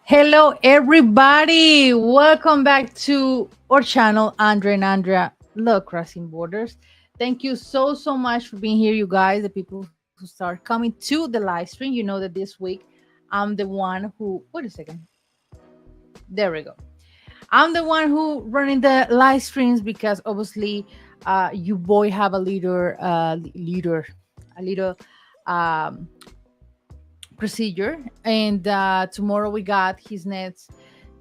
Hello, everybody. Welcome back to our channel, Andrea and Andrea Love Crossing Borders. Thank you so much for being here, you guys. The people who start coming to the live stream. You know that this week I'm the one who. Wait a second. There we go. I'm the one who running the live streams because obviously, you boy have a a little um, procedure, and tomorrow we got his next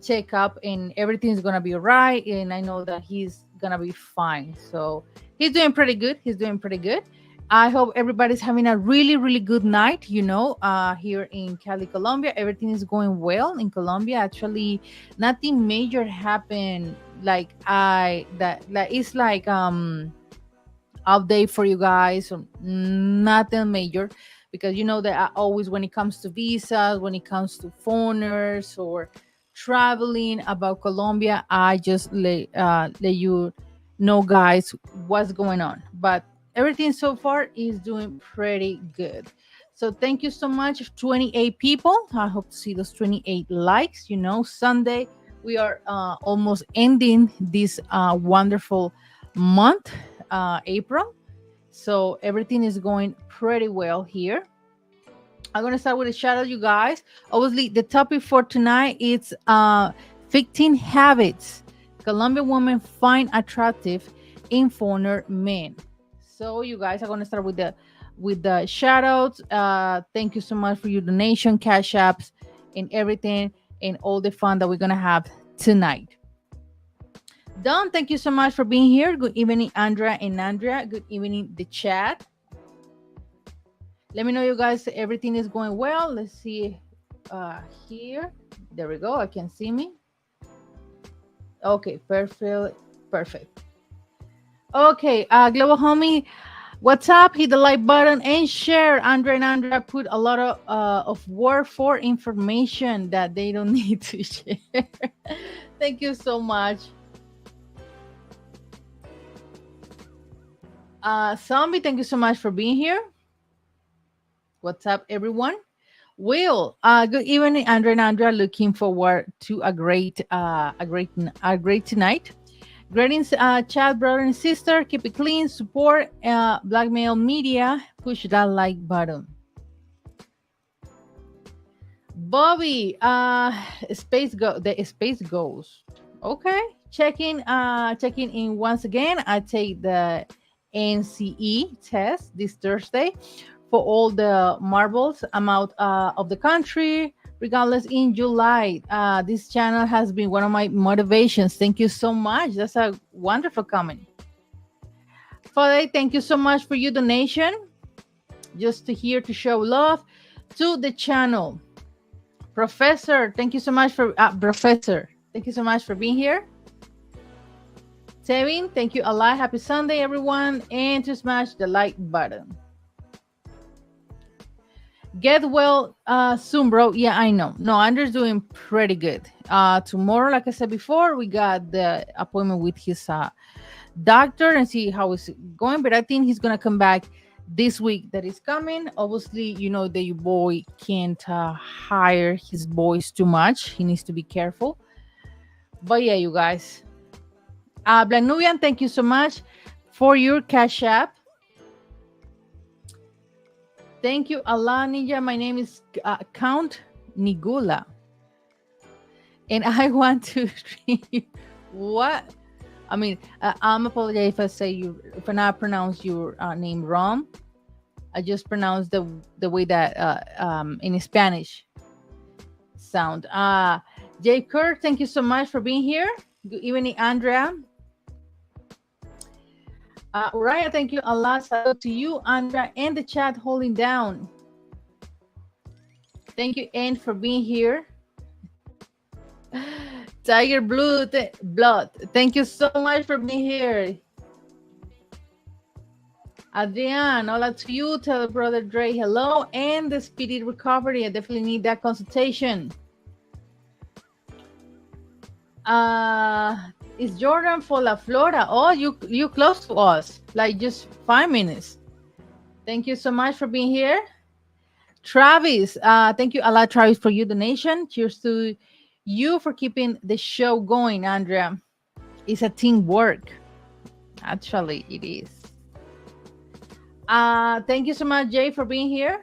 checkup, and everything's gonna be all right. And I know that he's gonna be fine. So he's doing pretty good. He's doing pretty good. I hope everybody's having a really good night. Here in Cali, Colombia, everything is going well in Colombia. Actually, nothing major happened. Like it's like update for you guys. Nothing major, because you know that I always, when it comes to visas, when it comes to foreigners or traveling about Colombia, I just let you know, guys, what's going on. But everything so far is doing pretty good. So thank you so much, 28 people. I hope to see those 28 likes. Sunday we are almost ending this wonderful month, April. So everything is going pretty well here. I'm gonna start with a shout out, you guys. Obviously, the topic for tonight is 15 habits Colombian women find attractive in foreigner men. So you guys are gonna start with the shout outs. Thank you so much for your donation, cash apps, and everything, and all the fun that we're gonna have tonight. Don, thank you so much for being here. Good evening, Andrea and Andrea. Good evening, the chat. Let me know, you guys, everything is going well. Let's see here. There we go. I can see me. Okay, perfect. Okay, Global Homie, what's up? Hit the like button and share. Andrea and Andrea put a lot of work for information that they don't need to share. Thank you so much. Zombie, thank you so much for being here. What's up, everyone? Will, good evening, Andrea and Andrea. Looking forward to a great tonight. Greetings, chat brother and sister. Keep it clean. Support Blackmail Media. Push that like button. Bobby, the space goes. Okay, checking in once again. I take the NCE test this Thursday for all the marbles. I'm out of the country regardless in July. This channel has been one of my motivations. Thank you so much. That's a wonderful comment. Father, thank you so much for your donation. Just to here to show love to the channel. Professor, thank you so much for Professor. Thank you so much for being here. Tevin, thank you a lot. Happy Sunday, everyone. And to smash the like button. Get well soon, bro. Yeah, I know. No, Andrew's doing pretty good. Tomorrow, like I said before, we got the appointment with his doctor and see how it's going. But I think he's gonna come back this week that is coming. Obviously, you know that your boy can't hire his boys too much. He needs to be careful. But yeah, you guys. Black Nubian, thank you so much for your cash app. Thank you, Allah Ninja. My name is Count Nigula. And I want to what? I mean, I'm apologize if I not pronounce your name wrong. I just pronounce the way that in Spanish sound. Jay Kerr, thank you so much for being here. Good evening, Andrea. Raya, thank you. Allah, salute to you, Andrea, and the chat holding down. Thank you, Anne, for being here. Tiger Blood, thank you so much for being here. Adrian, hola to you. Tell brother Dre hello, and the speedy recovery. I definitely need that consultation. Is Jordan for La Flora? Oh, you close to us, like just 5 minutes. Thank you so much for being here. Travis, thank you a lot, Travis, for your donation. Cheers to you for keeping the show going, Andrea. It's a teamwork. Actually, it is. Thank you so much, Jay, for being here.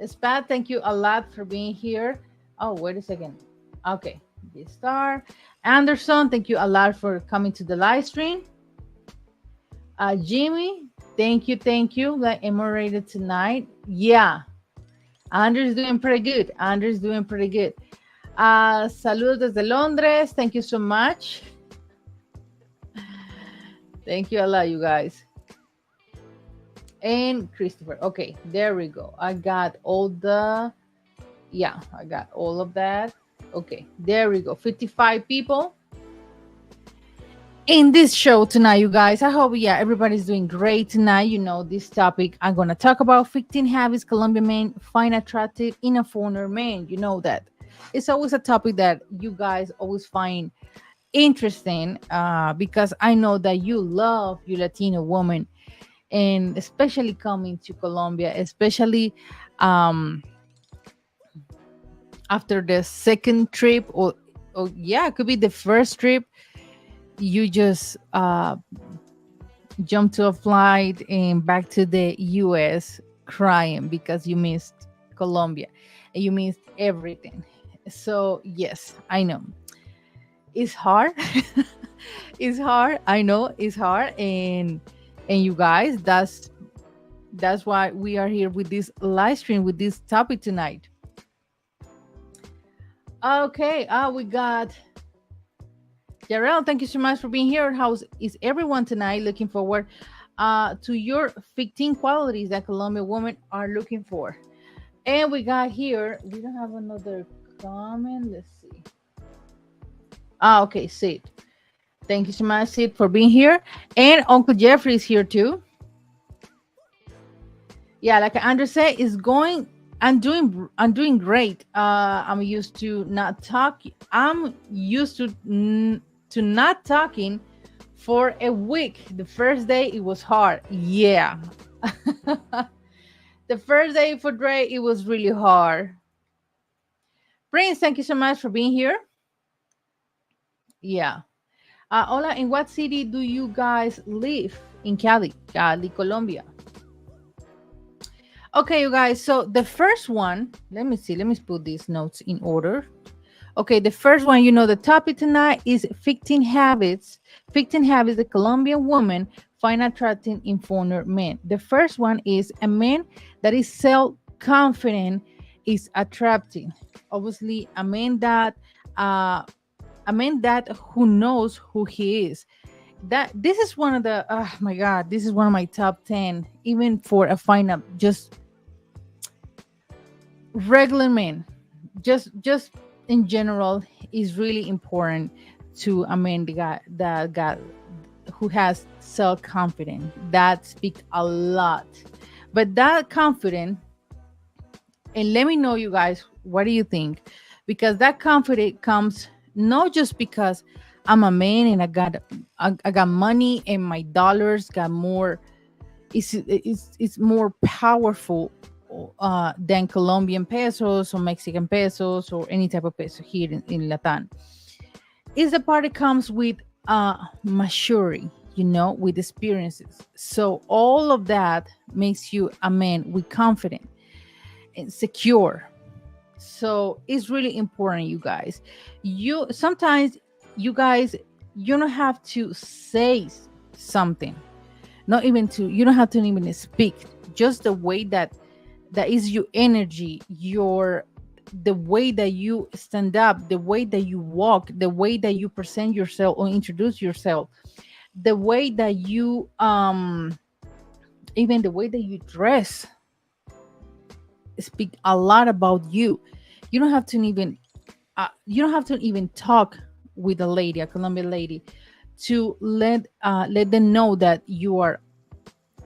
Spat, thank you a lot for being here. Oh, wait a second. Okay, star. Anderson, thank you a lot for coming to the live stream. Jimmy, thank you. Like moderated tonight. Yeah, Andrew's doing pretty good. Andrew's doing pretty good. Saludos desde Londres. Thank you so much. Thank you a lot, you guys. And Christopher. Okay, there we go. I got all the, yeah, I got all of that. Okay, there we go. 55 people in this show tonight, you guys. I hope, yeah, everybody's doing great tonight. You know, this topic, I'm going to talk about 15 habits Colombian men find attractive in a foreigner man. You know that. It's always a topic that you guys always find interesting because I know that you love your Latino woman, and especially coming to Colombia, especially after the second trip, or yeah, it could be the first trip. You just jump to a flight and back to the US crying because you missed Colombia and you missed everything. So yes, I know it's hard. It's hard. I know it's hard, and you guys, that's why we are here with this live stream with this topic tonight. Okay, we got Jarrell. Thank you so much for being here. How is everyone tonight? Looking forward to your 15 qualities that Colombian women are looking for. And we got here, we don't have another comment. Let's see. Okay, Sid. Thank you so much, Sid, for being here. And Uncle Jeffrey is here too. Yeah, like Andrea said, is going. I'm doing great. I'm used to not talk. I'm used to not talking for a week. The first day it was hard. Yeah. The first day for Dre, it was really hard. Prince, thank you so much for being here. Yeah. Hola, in what city do you guys live? In Cali, Colombia. Okay, you guys. So the first one, let me see. Let me put these notes in order. Okay, the first one, you know, the topic tonight is 15 habits. 15 habits the Colombian woman find attractive in foreigner men. The first one is a man that is self-confident is attractive. Obviously, a man that who knows who he is. That this is one of the oh my god, this is one of my top 10, even for a fine just regular men. Just in general is really important to a man that got who has self-confidence. That speaks a lot. But that confidence, and let me know, you guys, what do you think? Because that confidence comes not just because I'm a man and I got money and my dollars got more. It's more powerful than Colombian pesos or Mexican pesos or any type of peso here in Latin. It's the part that comes with maturity, you know, with experiences. So all of that makes you a man with confidence and secure. So it's really important, you guys. You sometimes, you guys, you don't have to say something, not even to, you don't have to even speak. Just the way that is your energy, the way that you stand up, the way that you walk, the way that you present yourself or introduce yourself, the way that you even the way that you dress speak a lot about you. You don't have to even talk with a lady, a Colombian lady, to let them know that you are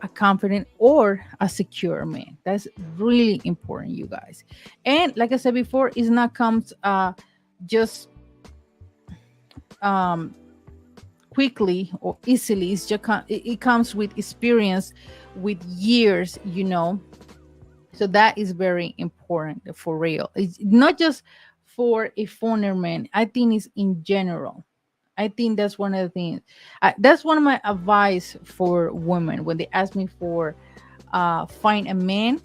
a confident or a secure man. That's really important, you guys. And like I said before, it's not comes just quickly or easily. It's just it comes with experience, with years, you know. So that is very important for real. It's not just for a foreign man. I think it's in general. I think that's one of the things. That's one of my advice for women when they ask me for find a man.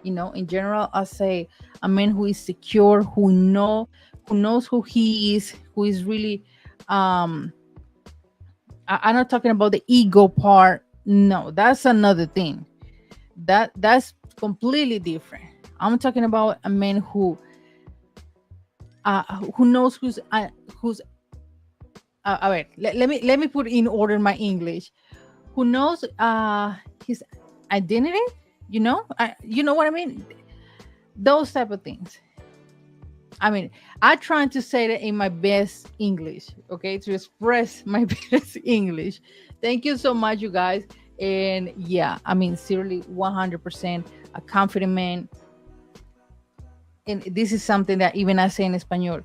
In general, I say a man who is secure, who knows who he is, who is really. I'm not talking about the ego part. No, that's another thing. That's completely different. I'm talking about a man who knows who's all right. Let me put in order my English. Who knows his identity? You know what I mean? Those type of things. I mean, I trying to say that in my best English, okay, to express my best English. Thank you so much, you guys. And yeah, I mean, seriously, 100% a confident man. And this is something that even I say in Espanol.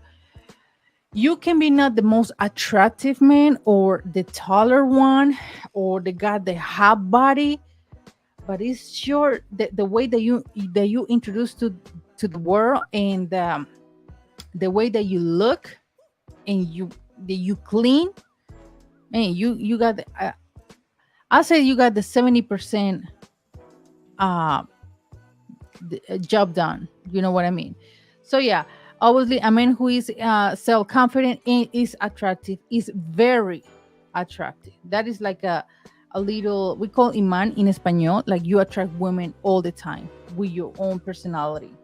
You can be not the most attractive man or the taller one or the guy that have body, but it's your the way that you introduce to the world, and the way that you look, and you clean. Man, you got I say you got the 70% uh job done. You know what I mean? So yeah, obviously a man who is self-confident and is attractive is very attractive. That is like a little, we call iman in Espanol, like you attract women all the time with your own personality.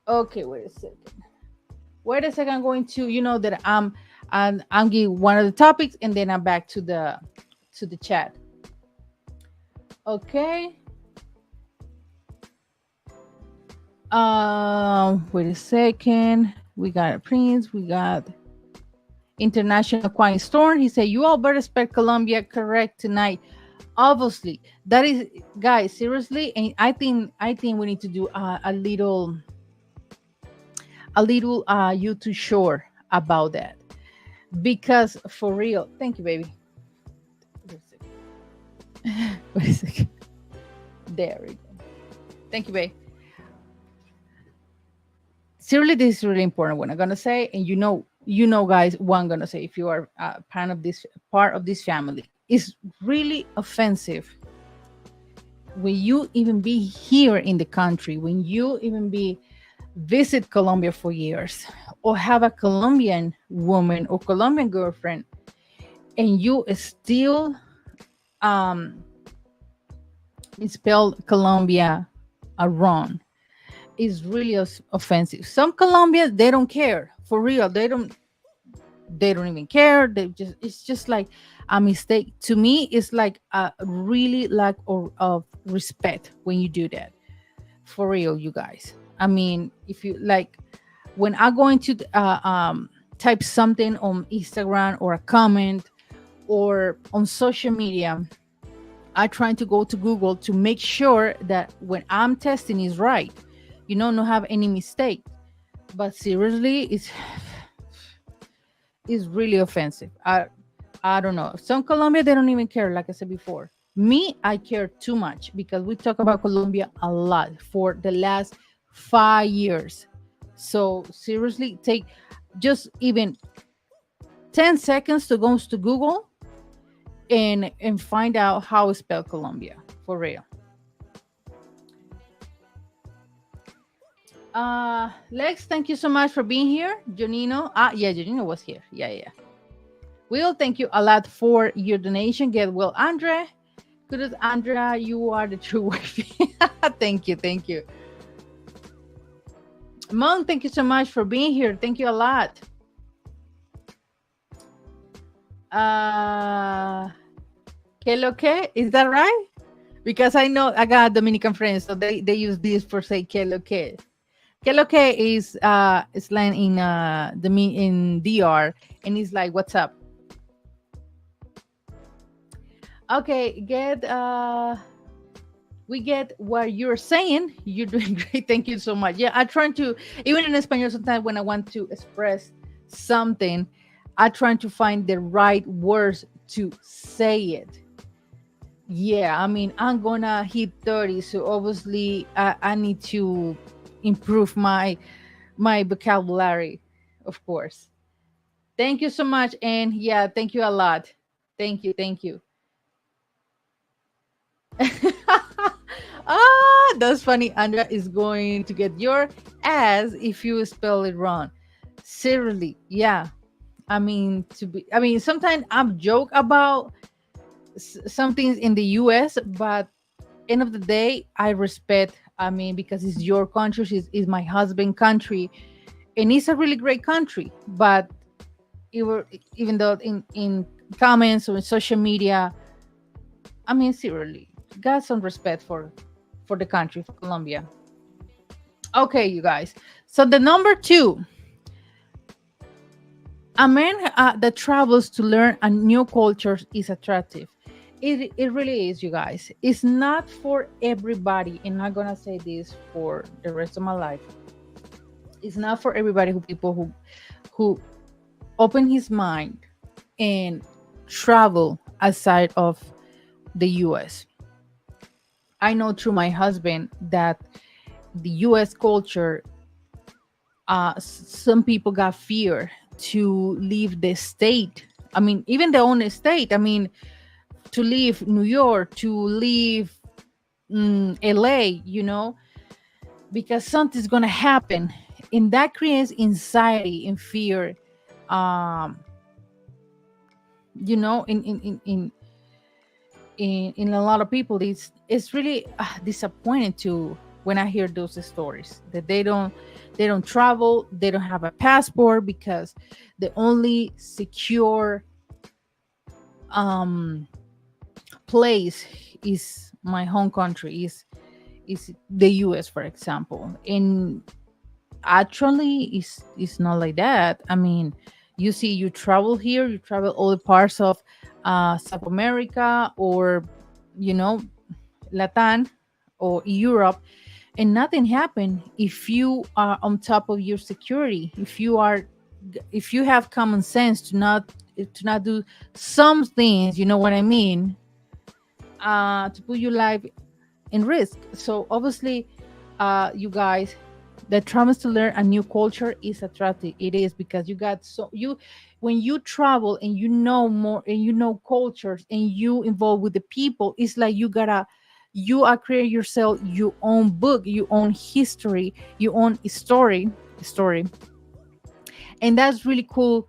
Okay, wait a second. I'm going to, that I'm giving one of the topics, and then I'm back to the chat. Okay. Wait a second. We got a prince. We got international quiet storm. He said, "You all better expect Colombia correct tonight." Obviously, that is, guys. Seriously, and I think we need to do a little YouTube short about that, because for real. Thank you, baby. Wait a second. Wait a second. There we go. Thank you, babe. Seriously, this is really important what I'm gonna say, and guys, what I'm gonna say. If you are part of this family, is really offensive when you even be here in the country, when you even be visit Colombia for years, or have a Colombian woman or Colombian girlfriend, and you still um spell Colombia wrong, is really offensive. Some Colombians, they don't care for real. They don't even care. It's just like a mistake. To me, it's like a really lack of respect when you do that. For real, you guys. I mean, if you like, when I go into type something on Instagram or a comment or on social media, I try to go to Google to make sure that when I'm testing is right. Not have any mistake. But seriously, it's really offensive. I don't know. Some Colombia, they don't even care. Like I said before, me, I care too much, because we talk about Colombia a lot for the last 5 years. So seriously, take just even 10 seconds to go to Google and find out how to spell Colombia for real. Lex, thank you so much for being here. Jonino, yeah, Jonino was here. Yeah. Will, thank you a lot for your donation. Get well, Andrea. Good, Andrea, you are the true wife. Thank you. Mon, thank you so much for being here. Thank you a lot. Que lo que? Is that right? Because I know I got Dominican friends, so they use this for say que lo que. Que lo que is slang in DR, and it's like, what's up? Okay, we get what you're saying. You're doing great. Thank you so much. Yeah, I try to, even in Espanol, sometimes when I want to express something, I try to find the right words to say it. Yeah, I mean, I'm gonna hit 30, so obviously I need to improve my my vocabulary, of course. Thank you so much. And yeah, thank you a lot. Thank you. Thank you. That's funny. Andrea is going to get your ass if you spell it wrong. Seriously. Yeah. I mean, sometimes I'm joke about some things in the US, but end of the day, I respect, I mean, because it's your country, is my husband country, and it's a really great country. But it were, even though in comments or in social media, I mean, seriously, got some respect for the country, for Colombia. Okay, you guys. So the number two, a man that travels to learn a new culture is attractive. It really is, you guys. It's not for everybody, and I'm gonna say this for the rest of my life. It's not for everybody who people who open his mind and travel outside of the US. I know through my husband that the US culture, some people got fear to leave the state. I mean, even their own state. I mean, to leave New York, to leave LA, because something's gonna happen, and that creates anxiety and fear. Um, in a lot of people, it's really disappointing to when I hear those stories that they don't travel, they don't have a passport because the only secure um place is my home country, is the US, for example. And actually it's not like that. I mean, you see, you travel here, you travel all the parts of South America, or you know Latin or Europe, and nothing happened if you are on top of your security, if you have common sense to not do some things, you know what I mean, to put your life in risk. So obviously, you guys, the travels to learn a new culture is attractive. It is because you got so you when you travel and you know more and you know cultures and you involve with the people, it's like you are creating yourself your own book, your own history, your own story. And that's really cool,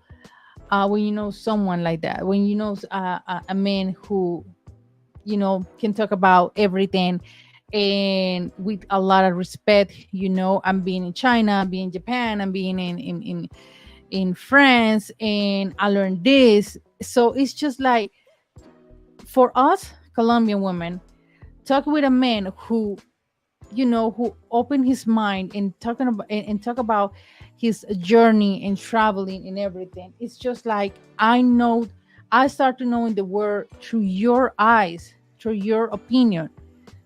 when you know someone like that, when you know a man who can talk about everything and with a lot of respect. I'm being in China, I'm being in Japan, I'm being in France, and I learned this. So it's just like, for us Colombian women, talk with a man who opened his mind and talk about his journey and traveling and everything. It's just like, I start to knowing the world through your eyes, through your opinion.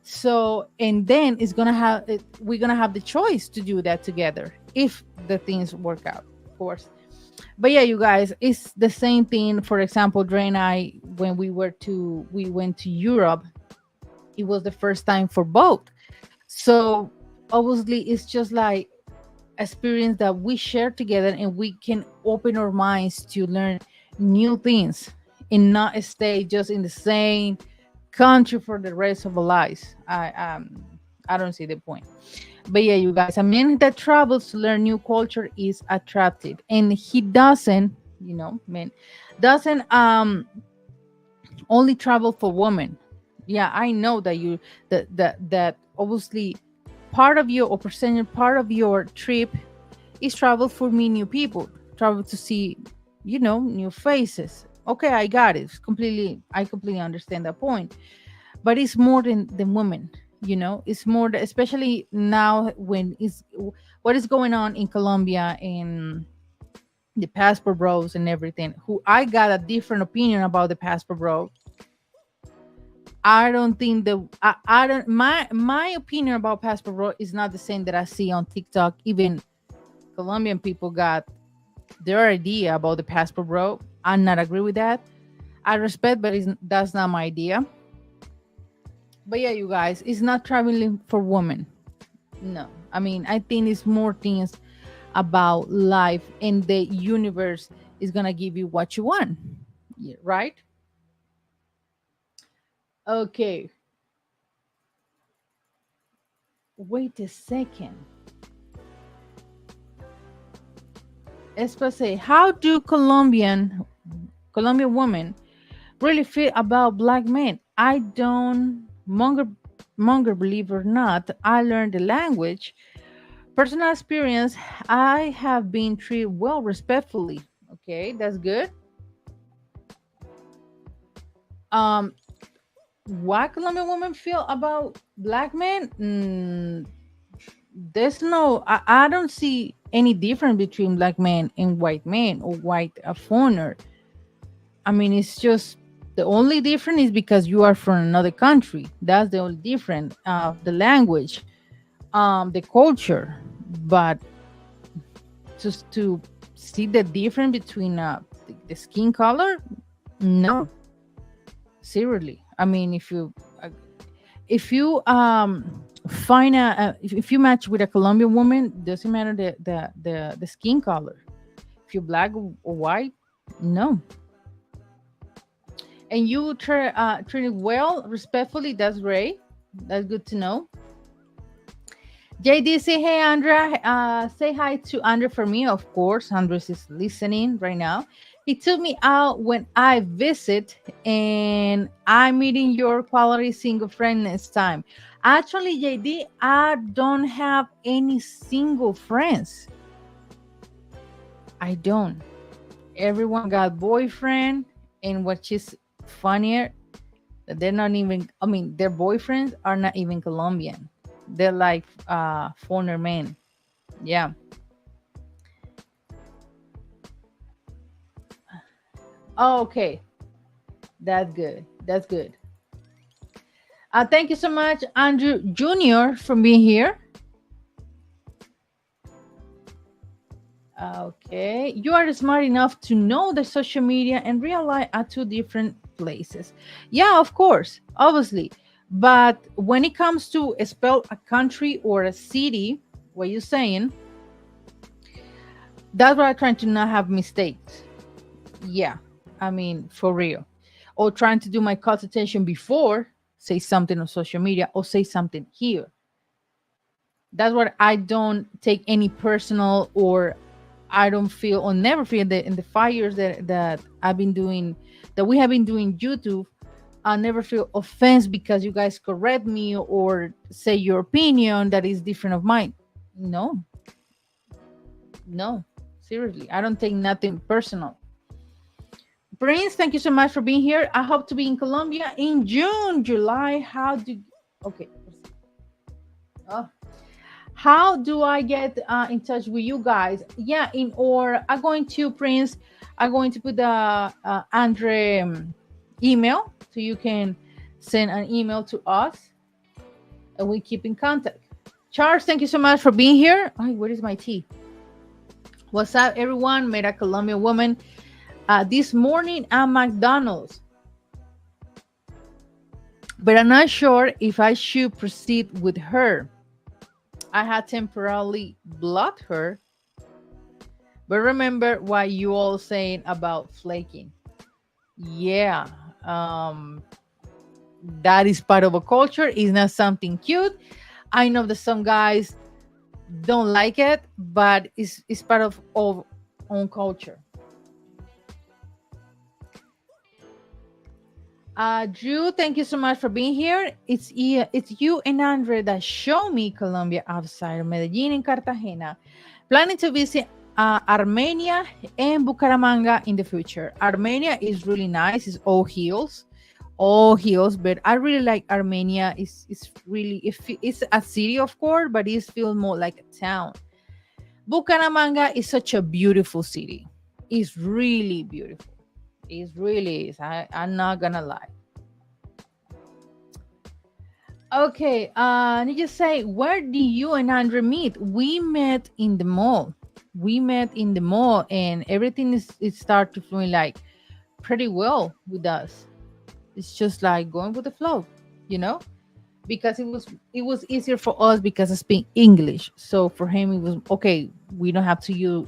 So, and then we're gonna have the choice to do that together if the things work out, of course. But yeah, you guys, it's the same thing. For example, Dre and I, when we went to Europe, it was the first time for both. So obviously it's just like experience that we share together, and we can open our minds to learn new things and not stay just in the same country for the rest of our lives. I don't see the point. But yeah, you guys, a man that travels to learn new culture is attractive, and he doesn't, man, doesn't only travel for women. Yeah, I know that that obviously part of your, or percentage part of your trip is travel for me new people, travel to see, new faces. Okay, I got it. I completely understand that point. But it's more than women. It's more especially now when is what is going on in Colombia, and the passport bros and everything. Who I got a different opinion about the passport bro. I don't think I don't my opinion about passport bro is not the same that I see on TikTok. Even Colombian people got their idea about the passport bro. I'm not agree with that. I respect, but that's not my idea. But yeah, you guys, it's not traveling for women. No, I mean, I think it's more things about life, and the universe is gonna give you what you want. Yeah, right? Okay, wait a second. Especially, how do Colombian women really feel about black men? I don't monger believe or not. I learned the language. Personal experience, I have been treated well respectfully. Okay, that's good. Um, what Colombian women feel about black men? There's no, I don't see any difference between black men and white men or white foreigner. I mean, it's just the only difference is because you are from another country. That's the only difference. The language, the culture, but just to see the difference between the skin color, no, seriously. I mean, if you find if you match with a Colombian woman, doesn't matter the skin color. If you're black or white, no. And you treat it well, respectfully. That's great. That's good to know. JD, say hey, Andrea. Say hi to Andrea for me, of course. Andres is listening right now. He took me out when I visit, and I'm meeting your quality single friend next time. Actually, JD, I don't have any single friends. I don't. Everyone got boyfriend, and what is funnier, that they're not even. I mean, their boyfriends are not even Colombian. They're like foreigner men. Yeah. Oh, okay. That's good. That's good. Thank you so much, Andrew Jr., for being here. Okay. You are smart enough to know that social media and real life are two different places. Yeah, of course, obviously. But when it comes to spell a country or a city, what you're saying, that's why I'm trying to not have mistakes. Yeah. I mean, for real. Or trying to do my consultation before say something on social media or say something here. That's what I don't take any personal, or I don't feel or never feel that in the 5 years that I've been doing, that we have been doing YouTube, I never feel offense because you guys correct me or say your opinion that is different of mine. No, no, seriously, I don't take nothing personal. Prince, thank you so much for being here. I hope to be in Colombia in June, July. Okay. Oh, how do I get in touch with you guys? Yeah, I'm going to Prince. I'm going to put the Andre email so you can send an email to us and we keep in contact. Charles, thank you so much for being here. Oh, where is my tea? What's up, everyone? Met a Colombian woman this morning at McDonald's, but I'm not sure if I should proceed with her. I had temporarily blocked her, but remember what you all saying about flaking. Yeah, that is part of a culture. It's not something cute. I know that some guys don't like it, but it's part of our own culture. Drew, thank you so much for being here. It's you and Andre that show me Colombia outside of Medellin and Cartagena. Planning to visit Armenia and Bucaramanga in the future. Armenia is really nice. It's all hills. But I really like Armenia. It's really it's a city, of course, but it feels more like a town. Bucaramanga is such a beautiful city. It's really beautiful. It really is. I'm not gonna lie. Okay, you just say, where did you and Andre meet? We met in the mall. And everything it started to feel like pretty well with us. It's just like going with the flow, you know. because it was easier for us because I speak English. So for him, it was okay. We don't have to use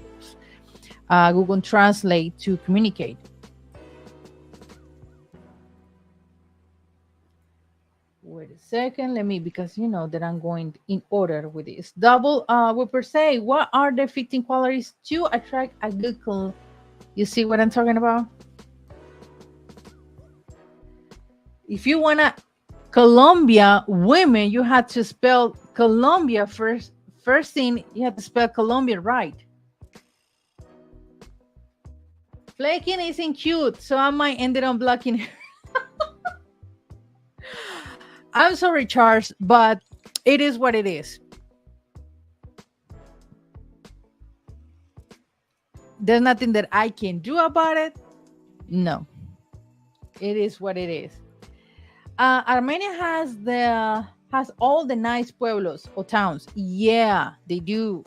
Google Translate to communicate. Wait a second. Let me, because you know that I'm going in order with this. Double we per se. What are the 15 qualities to attract a good You see what I'm talking about? If you wanna Colombia women, you have to spell Colombia first. First thing, you have to spell Colombia right. Flaking isn't cute, so I might end it on blocking her. I'm sorry, Charles, but it is what it is. There's nothing that I can do about it. No, it is what it is. Armenia has all the nice pueblos or towns. Yeah, they do.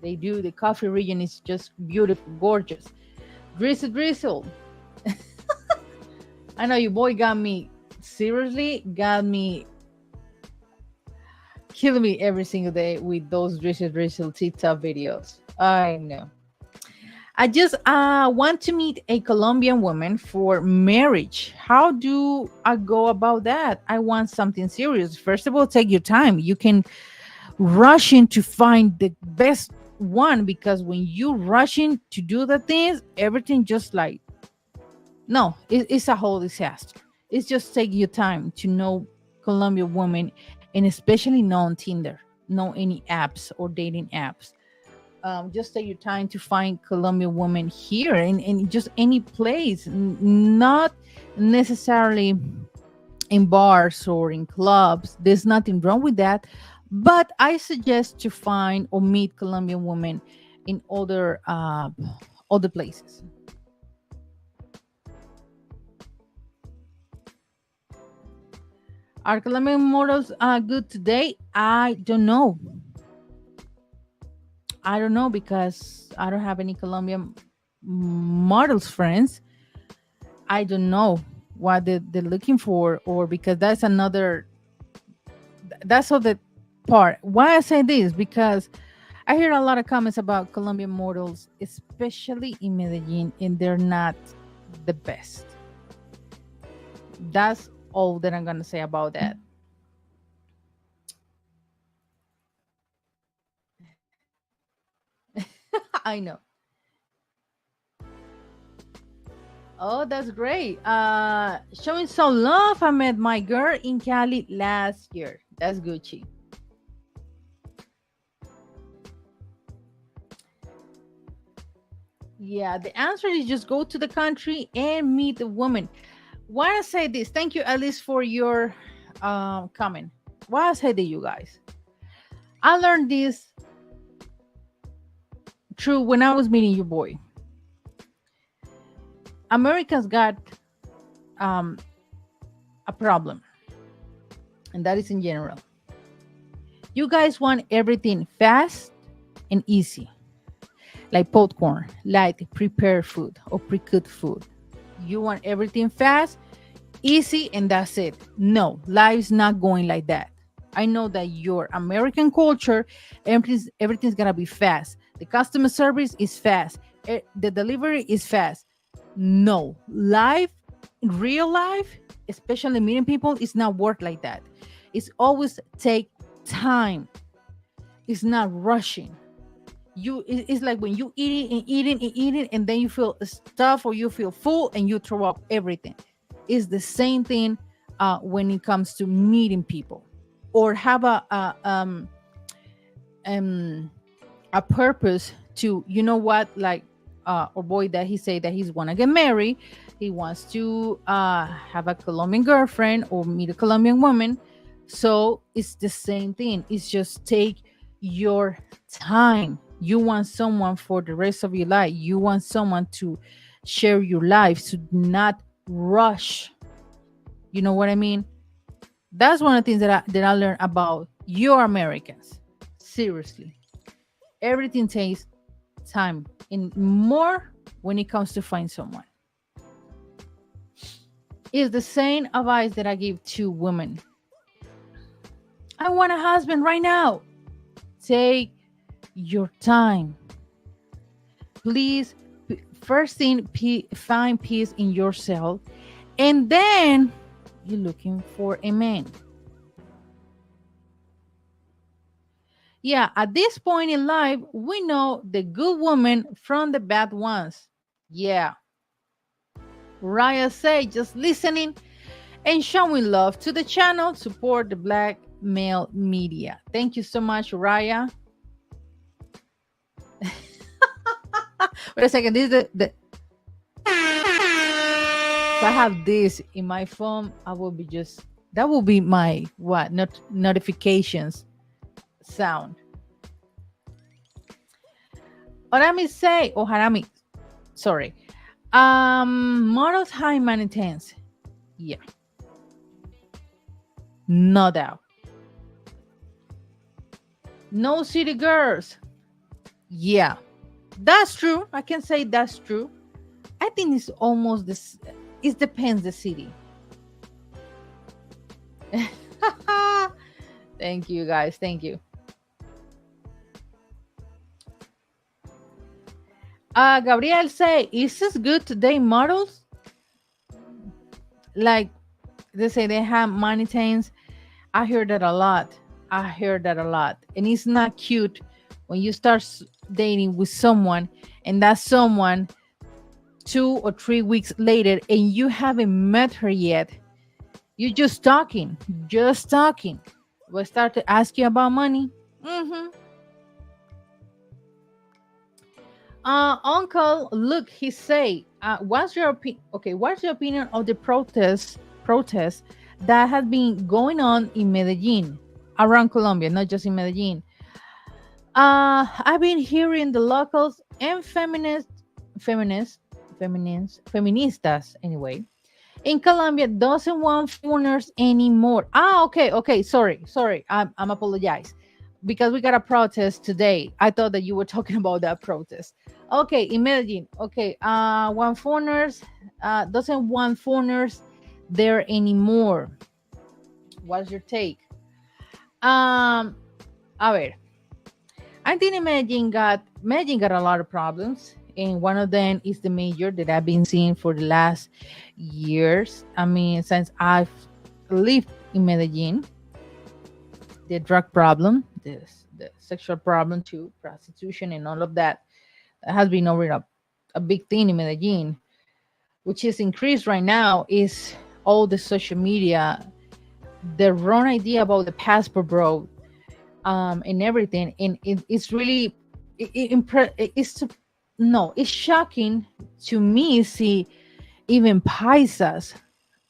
They do. The coffee region is just beautiful, gorgeous. Drizzle, drizzle. I know your boy got me, seriously got me, killing me every single day with those drizzle, drizzle TikTok videos. I know. I just want to meet a Colombian woman for marriage. How do I go about that? I want something serious. First of all, take your time. You can rush in to find the best one, because when you rush in to do the things, everything just like, no, it's a whole disaster. It's just take your time to know Colombian women, and especially non Tinder, no any apps or dating apps. Just take your time to find Colombian women here in just any place, not necessarily in bars or in clubs. There's nothing wrong with that. But I suggest to find or meet Colombian women in other places. Are Colombian models good today? I don't know. I don't know because I don't have any Colombian models friends. I don't know what they're looking for, or because that's all the part. Why I say this, because I hear a lot of comments about Colombian models, especially in Medellin, and they're not the best. That's all that I'm gonna say about that. I know. Oh, that's great. Showing some love. I met my girl in Cali last year. That's Gucci. Yeah, the answer is just go to the country and meet the woman. Why I say this? Thank you, Alice, for your comment. Why I say that, you guys? I learned this through when I was meeting your boy. Americans got um, a problem, and that is in general. You guys want everything fast and easy, like popcorn, like prepared food or pre-cooked food. You want everything fast, easy, and that's it. No, life's not going like that. I know that your American culture, everything's gonna be fast. The customer service is fast. The delivery is fast. No, life, real life, especially meeting people, is not work like that. It's always take time. It's not rushing. It's like when you eating and eating and eating, and then you feel stuff or you feel full and you throw up everything. It's the same thing when it comes to meeting people, or have um a purpose to, you know what, like or boy that he say that he's want to get married, he wants to have a Colombian girlfriend or meet a Colombian woman. So it's the same thing. It's just take your time. You want someone for the rest of your life. You want someone to share your life, to not rush. You know what I mean? That's one of the things that I learned about your Americans. Seriously, everything takes time, and more when it comes to find someone. Is the same advice that I give to women. want a husband right now. Take your time. Please, first thing, find peace in yourself. And then you're looking for a man. Yeah, at this point in life, we know the good woman from the bad ones. Yeah. Raya say, just listening and showing love to the channel, support the black male media. Thank you so much, Raya. Wait a second. This is the if I have this in my phone, I will be just that will be my what notifications sound. Orami say, oh Harami, sorry. Models high maintenance. Yeah. No doubt. No city girls. Yeah. That's true. I can say that's true. I think it's almost this. It depends the city. Thank you, guys. Thank you. Gabriel say, is this good today models? Like they say they have mannequins. I hear that a lot. And it's not cute when you start dating with someone and that someone 2 or 3 weeks later and you haven't met her yet. You're just talking. We start to ask you about money. Uncle, look, he say, what's your opinion? Okay, what's your opinion of the protests that has been going on in Medellin, around Colombia, not just in Medellin? I've been hearing the locals and feministas anyway in Colombia doesn't want foreigners anymore. Okay, sorry, I'm apologize because we got a protest today. I thought that you were talking about that protest. Okay, in Medellin. Okay, doesn't want foreigners there anymore. What's your take? A ver, I think Medellin got a lot of problems, and one of them is the mayor that I've been seeing for the last years. I mean, since I've lived in Medellin, the drug problem, the sexual problem too, prostitution, and all of that has been over a big thing in Medellin, which is increased right now. Is all the social media, the wrong idea about the passport, bro, and everything, and it's really it's shocking to me see even paisas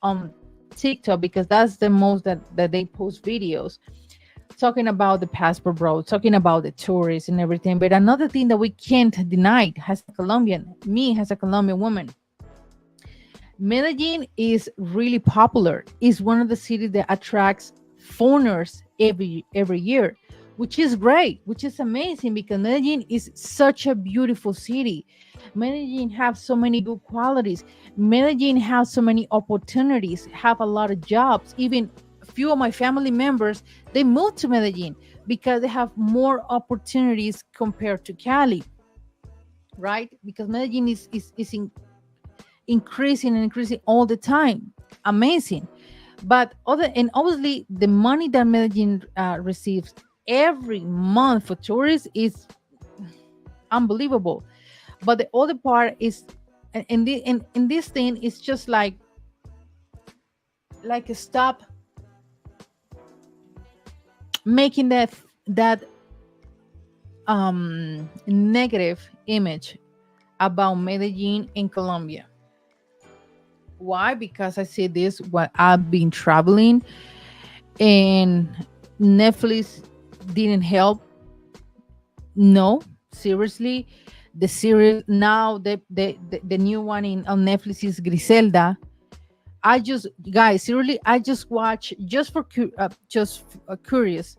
on TikTok, because that's the most that they post videos talking about the passport, bro, talking about the tourists and everything. But another thing that we can't deny as a Colombian woman, Medellin is really popular. It's one of the cities that attracts foreigners every year, which is great, which is amazing, because Medellin is such a beautiful city. Medellin has so many good qualities. Medellin has so many opportunities, have a lot of jobs. Even a few of my family members, they moved to Medellin because they have more opportunities compared to Cali, right? Because Medellin is increasing all the time. Amazing. But obviously the money that Medellin receives every month for tourists is unbelievable. But the other part is, and this thing is just like stop making that negative image about Medellin in Colombia. Why? Because I see this while I've been traveling, and Netflix didn't help. No, seriously. The series now, the new one on Netflix is Griselda. Guys, seriously, I just watch just for curious.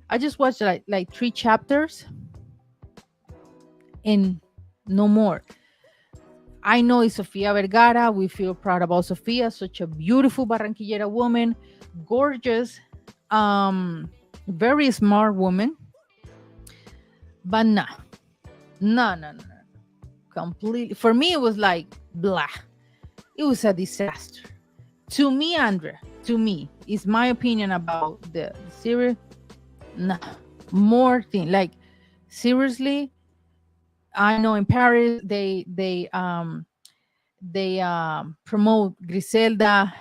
I just watched like 3 chapters and no more. I know it's Sofia Vergara. We feel proud about Sofia, such a beautiful Barranquillera woman, gorgeous. very smart woman, but no, no, no, no, no. Completely. For me, it was like blah. It was a disaster. To me, Andrea, to me, is my opinion about the series. Nah, more thing. Like, seriously, I know in Paris they promote Griselda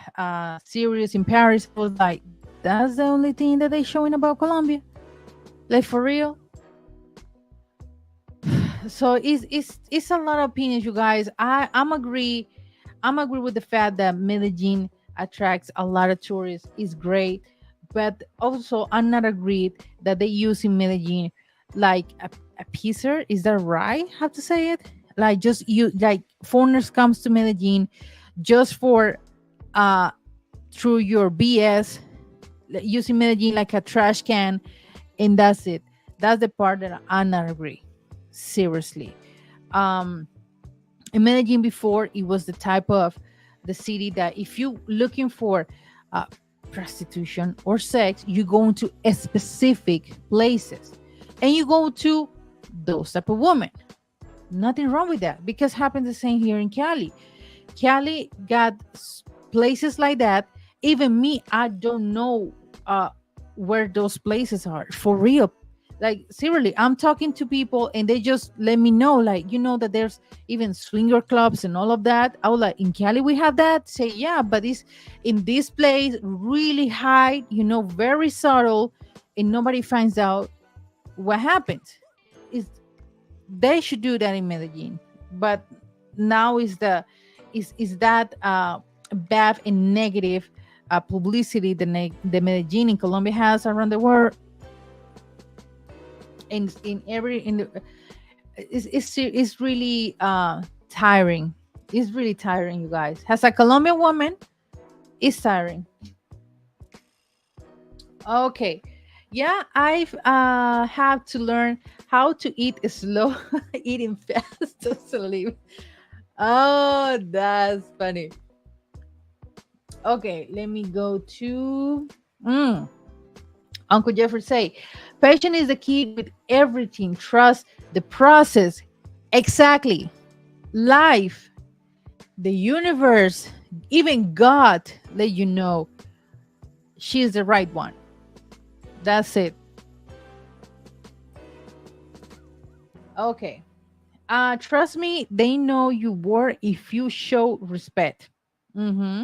series in Paris. I was like, that's the only thing that they showing about Colombia. Like, for real. So it's a lot of opinions, you guys. I'm agree with the fact that Medellin attracts a lot of tourists. Is great, but also I'm not agreed that they use in Medellin like a pizzer. Is that right? Have to say it like just you like foreigners comes to Medellin just for uh through your BS, like, using Medellin like a trash can, and that's it. That's the part that I'm not agree. Seriously. Um in Medellin before, it was the type of the city that if you looking for uh, prostitution or sex, you go into a specific places and you go to those type of women. Nothing wrong with that because happens the same here in Cali. Cali got places like that. Even me, I don't know uh, where those places are for real. Like, seriously, I'm talking to people and they just let me know, like, that there's even swinger clubs and all of that. I was like, in Cali we have that. Say, yeah, but it's in this place really high, very subtle, and nobody finds out what happened. Is They should do that in Medellin, but now is that bad and negative publicity the Medellin in Colombia has around the world, in the it's really tiring. It's really tiring, you guys. As a Colombian woman, it's tiring. Okay. Yeah, I've have to learn how to eat slow, eating fast to sleep. Oh, that's funny. Okay, let me go to Uncle Jeffrey say, patience is the key with everything. Trust the process. Exactly. Life, the universe, even God let you know she is the right one. That's it. Okay. Trust me, they know you were if you show respect. Mm-hmm.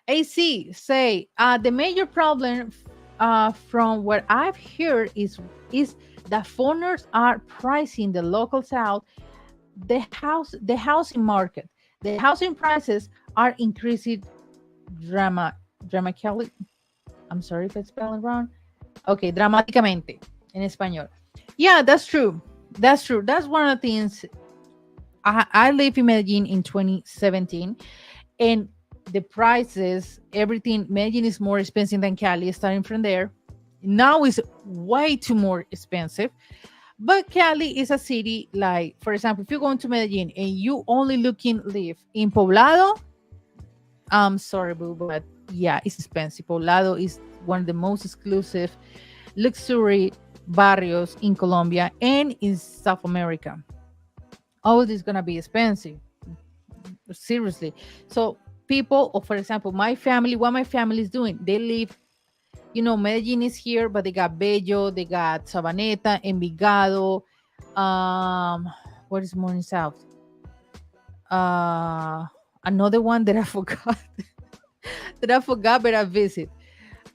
AC say the major problem from what I've heard is that foreigners are pricing the locals out. The housing market, the housing prices are increasing dramatically. I'm sorry if I spelled it wrong. Okay, dramáticamente in español. Yeah, that's true. That's true. That's one of the things. I live in Medellin in 2017, and the prices, everything, Medellin is more expensive than Cali, starting from there. Now it's way too more expensive. But Cali is a city, like, for example, if you're going to Medellin and you only looking live in Poblado, I'm sorry, boo, but yeah, it's expensive. Poblado is one of the most exclusive luxury barrios in Colombia and in South America. All of this is gonna be expensive. Seriously. So people, or for example, my family, what my family is doing, they live, Medellin is here, but they got Bello, they got Sabaneta, Envigado, what is more in South? Uh Another one that I forgot that I forgot, but I visit.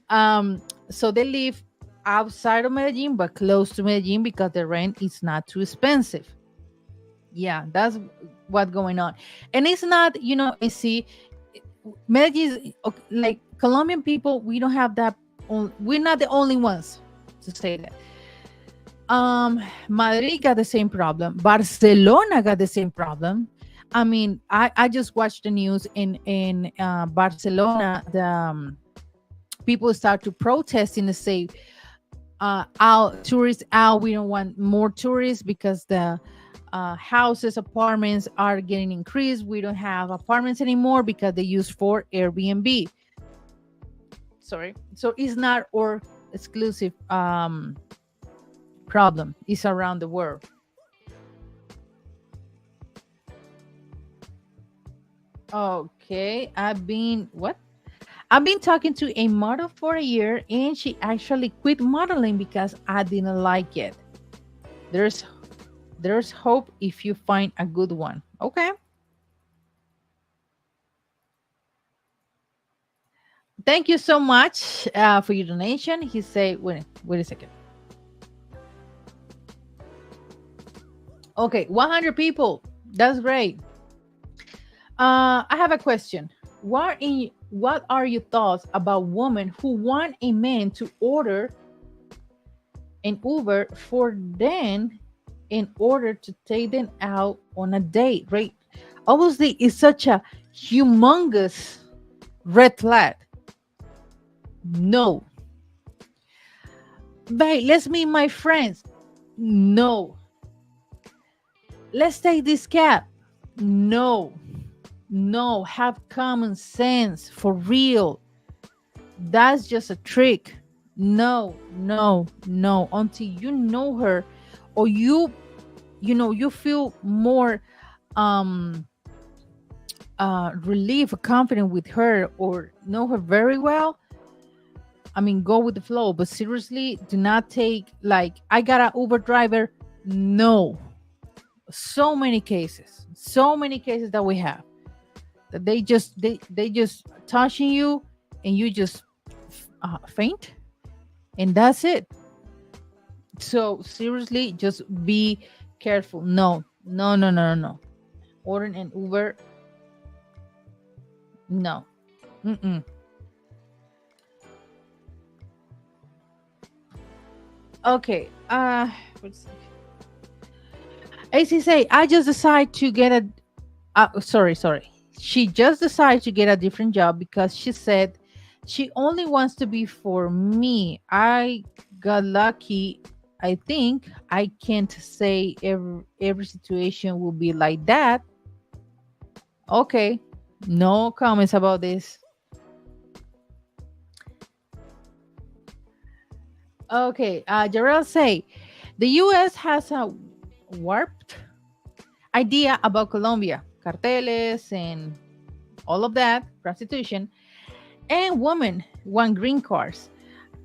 So they live outside of Medellin, but close to Medellin because the rent is not too expensive. Yeah, that's what's going on. And it's not, I see Medellin is like Colombian people, we don't have that. We're not the only ones to say that. Madrid got the same problem. Barcelona got the same problem. I mean, I just watched the news in Barcelona. The people start to protest and say, out tourists out. We don't want more tourists because the houses, apartments are getting increased. We don't have apartments anymore because they use for Airbnb. sorry. So it's not our exclusive problem. It's around the world. Okay, I've been talking to a model for a year, and she actually quit modeling because I didn't like it. There's there's hope if you find a good one. Okay. Thank you so much for your donation. He said, wait a second. Okay, 100 people. That's great. I have a question. What are your thoughts about women who want a man to order an Uber for them in order to take them out on a date? Right? Obviously, it's such a humongous red flag. No, babe, let's meet my friends. No, let's take this cab. No, no, have common sense for real. That's just a trick. No, no, no. Until you know her, or you feel more um relief, confident with her, or know her very well. I mean, go with the flow. But seriously, do not take like I got an Uber driver. No, so many cases that we have that they just touching you and you just faint, and that's it. So seriously, just be careful. No, no, no, no, no, no. Ordering an Uber, no. Mm-mm. Okay. AC say I just decided to get a. Sorry, sorry. She just decided to get a different job because she said she only wants to be for me. I got lucky. I think I can't say every situation will be like that. Okay, no comments about this. Okay, Jarrell say the U.S. has a warped idea about Colombia, carteles and all of that, prostitution, and women want green cards.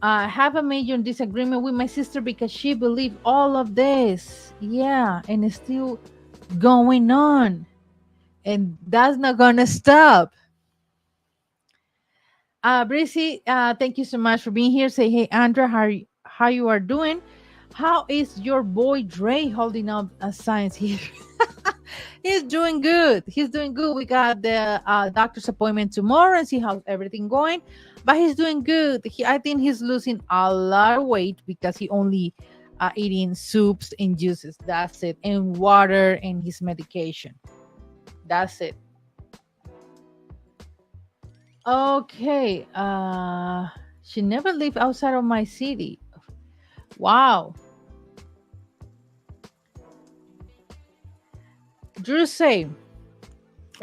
I have a major disagreement with my sister because she believed all of this. Yeah, and it's still going on. And that's not gonna stop. Brissy, thank you so much for being here. Say, hey, Andrea, how you are doing? How is your boy Dre holding up science here? He's doing good. He's doing good. We got the doctor's appointment tomorrow and see how everything going. But he's doing good. I think he's losing a lot of weight because he only eating soups and juices. That's it, and water and his medication. That's it. Okay. She never lived outside of my city. Wow. Drew say,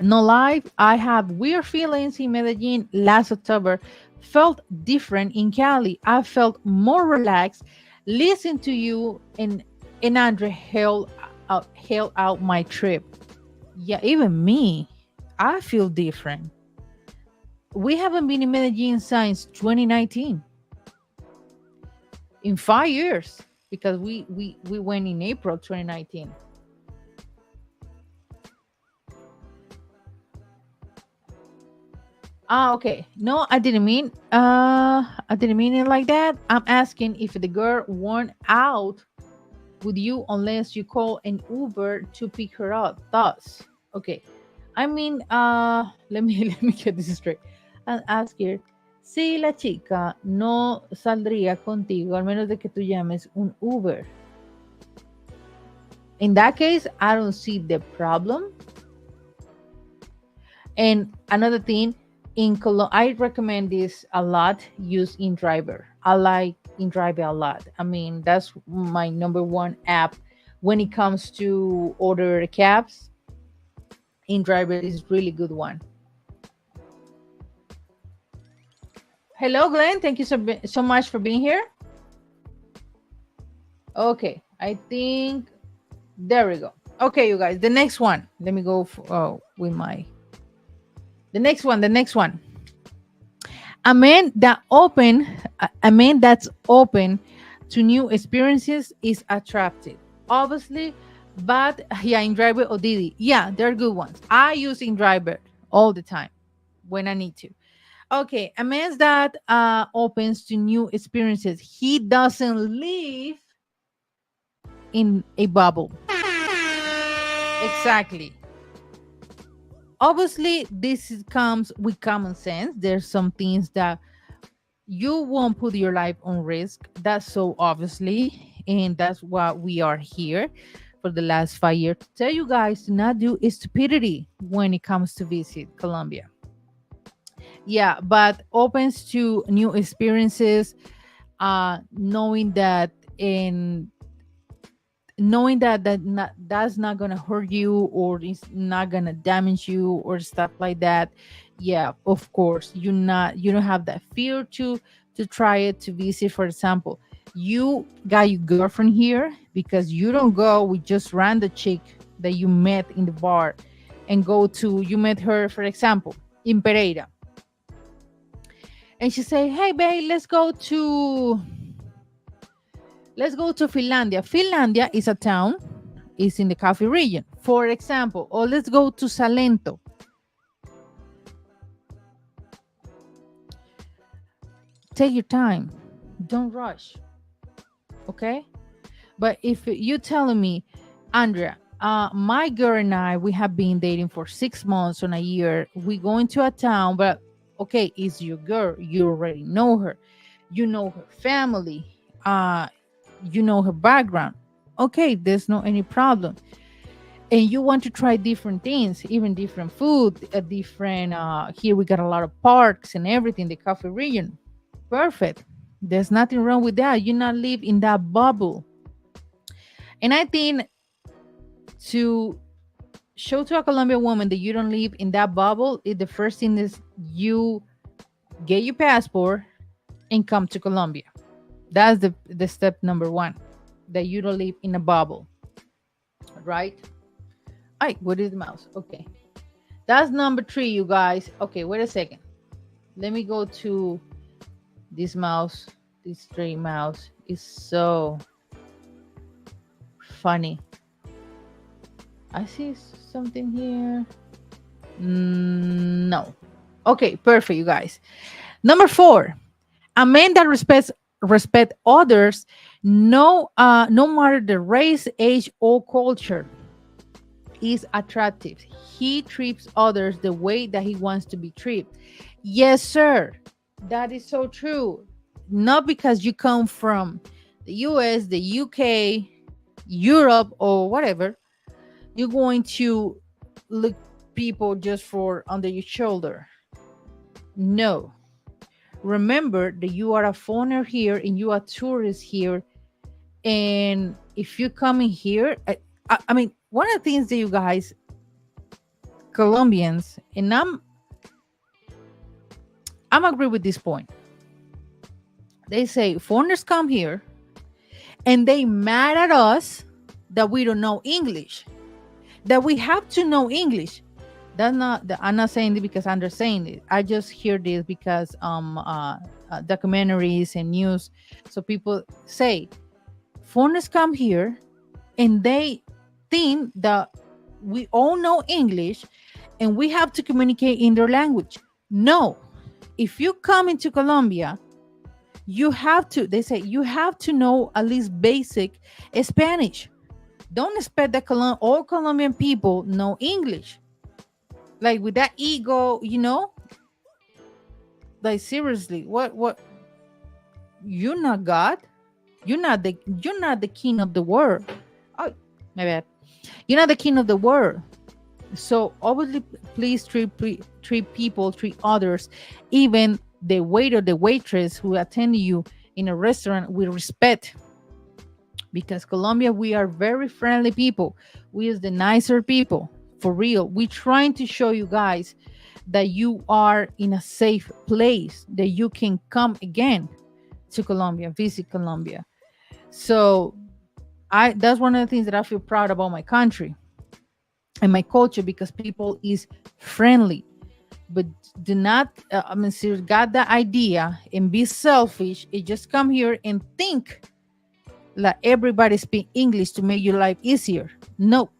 no lie, I have weird feelings in Medellin last October. Felt different in Cali. I felt more relaxed. Listen to you and Andre held out my trip. Yeah, even me. I feel different. We haven't been in Medellin since 2019. In 5 years. Because we went in April 2019. Okay. No, I didn't mean it like that. I'm asking if the girl went out with you unless you call an Uber to pick her up. Thoughts. Okay. I mean, let me let me get this straight. I'll ask here. Si la chica no saldría contigo, al menos de que tú llames un Uber. In that case, I don't see the problem. And another thing, I recommend this a lot. Use InDriver. I like InDriver a lot. I mean, that's my number one app when it comes to order cabs. InDriver is really good one. Hello, Glenn. Thank you so much for being here. Okay, I think there we go. Okay, you guys, the next one. Let me go with my the next one. The next one. A man that's open to new experiences is attractive. Obviously, but yeah, in driver or Didi, yeah, they're good ones. I use in driver all the time when I need to. Okay, a man that opens to new experiences. He doesn't live in a bubble. Exactly. Obviously, comes with common sense. There's some things that you won't put your life on risk. That's so obviously, and that's what we are here for the last 5 years to tell you guys to not do stupidity when it comes to visit Colombia. Yeah, but opens to new experiences, knowing that in knowing that's not gonna hurt you or it's not gonna damage you or stuff like that. Yeah, of course, you don't have that fear to try it, to visit. For example, you got your girlfriend here because you don't go with just random chick that you met in the bar and go to you met her, for example, in Pereira, and she say, hey babe, let's go to Finlandia. Finlandia is a town, is in the coffee region, for example. Or let's go to Salento. Take your time. Don't rush. Okay? But if you telling me, Andrea, my girl and I, we have been dating for 6 months and a year. We going to a town, but okay, it's your girl. You already know her. You know her family. You know her background. Okay, there's no any problem. And you want to try different things, even different food, a different here we got a lot of parks and everything, the coffee region. Perfect. There's nothing wrong with that. You not live in that bubble. And I think to show to a Colombian woman that you don't live in that bubble, the first thing is you get your passport and come to Colombia. That's the step number one, that you don't live in a bubble, right? Ay, what is the mouse? Okay. That's number 3, you guys. Okay, wait a second. Let me go to this mouse. This stray mouse is so funny. I see something here. No. Okay, perfect, you guys. Number 4, a man that respect others, no matter the race, age, or culture, is attractive. He treats others the way that he wants to be treated. Yes, sir. That is so true. Not because you come from the US, the UK, Europe, or whatever, you're going to look people just for under your shoulder. No. Remember that you are a foreigner here and you are a tourist here. And if you're coming here, I mean, one of the things that you guys, Colombians, and I'm agree with this point. They say foreigners come here and they mad at us that we don't know English, that we have to know English. That's not I'm not saying it because I'm just saying it. I just hear this because documentaries and news. So people say foreigners come here and they think that we all know English and we have to communicate in their language. No. If you come into Colombia, you have to, they say, you have to know at least basic Spanish. Don't expect that all Colombian people know English. Like with that ego, like seriously, what you're not God. You're not the king of the world. Oh, my bad. You're not the king of the world. So obviously, please treat others, even the waiter, the waitress who attend you in a restaurant, with respect. Because Colombia, we are very friendly people. We are the nicer people, for real. We're trying to show you guys that you are in a safe place, that you can come again to Colombia, visit Colombia. So I that's one of the things that I feel proud about my country and my culture, because people is friendly. But do not, I mean, so you got the idea and be selfish. You just come here and think like everybody speak English to make your life easier. No,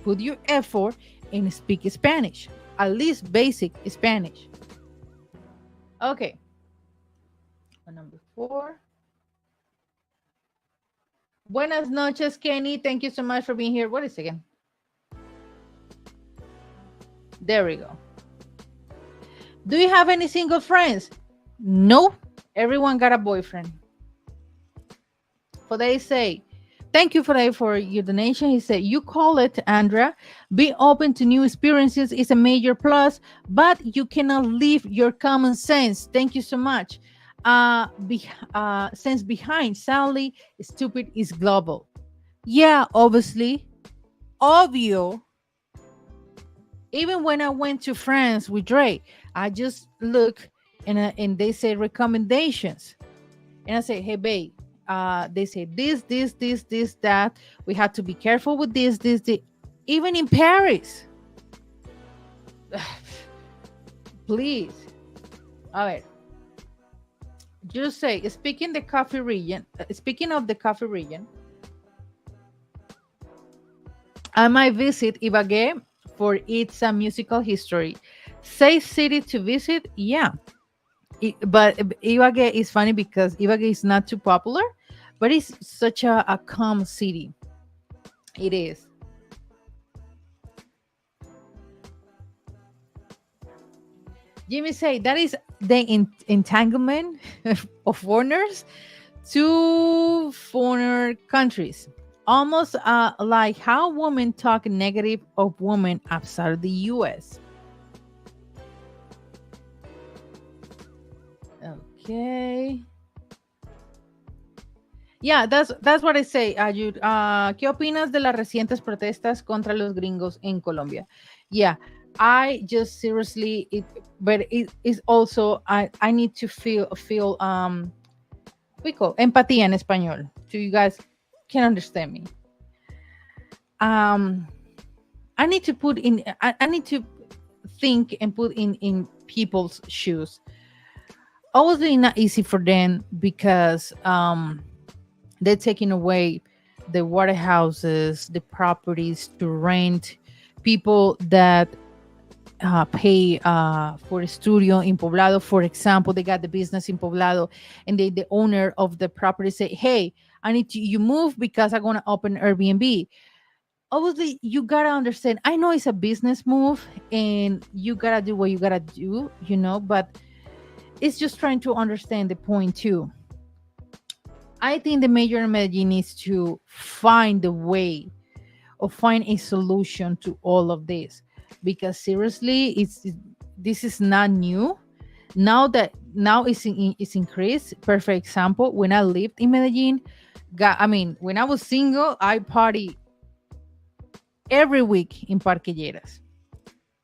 put your effort and speak Spanish, at least basic Spanish. Okay, number 4. Buenas noches, Kenny. Thank you so much for being here. What is it again? There we go. Do you have any single friends? No. Everyone got a boyfriend. For they say, thank you for your donation. He said, you call it, Andrea. Be open to new experiences is a major plus, but you cannot leave your common sense. Thank you so much. Sense behind, sadly, stupid is global. Yeah, obviously. Obvio. Even when I went to France with Dre, I just look and they say recommendations. And I say, hey, babe, they say this, that. We have to be careful with this. Even in Paris. Please. All right. Just say, speaking of the coffee region, I might visit Ibagué for its musical history. Safe city to visit, yeah. But Ibagué is funny because Ibagué is not too popular, but it's such a calm city. It is. Jimmy say that is the entanglement of foreigners to foreigner countries. Almost like how women talk negative of women outside of the U.S. Okay. Yeah, that's what I say, Ayud. ¿Qué opinas de las recientes protestas contra los gringos en Colombia? Yeah, I just seriously, but it is also I need to feel we call empatía en español, so you guys can understand me. I need to put in. I need to think and put in people's shoes. Obviously, not easy for them because they're taking away the water houses, the properties to rent, people that pay for a studio in Poblado, for example. They got the business in Poblado, and the owner of the property say, hey, I need you move because I'm going to open Airbnb. Obviously, you got to understand, I know it's a business move and you got to do what you got to do, but it's just trying to understand the point too. I think the mayor in Medellin needs to find a way or find a solution to all of this, because seriously, this is not new. Now it's increased. Perfect example. When I lived in Medellin, when I was single, I party every week in Parquelleras.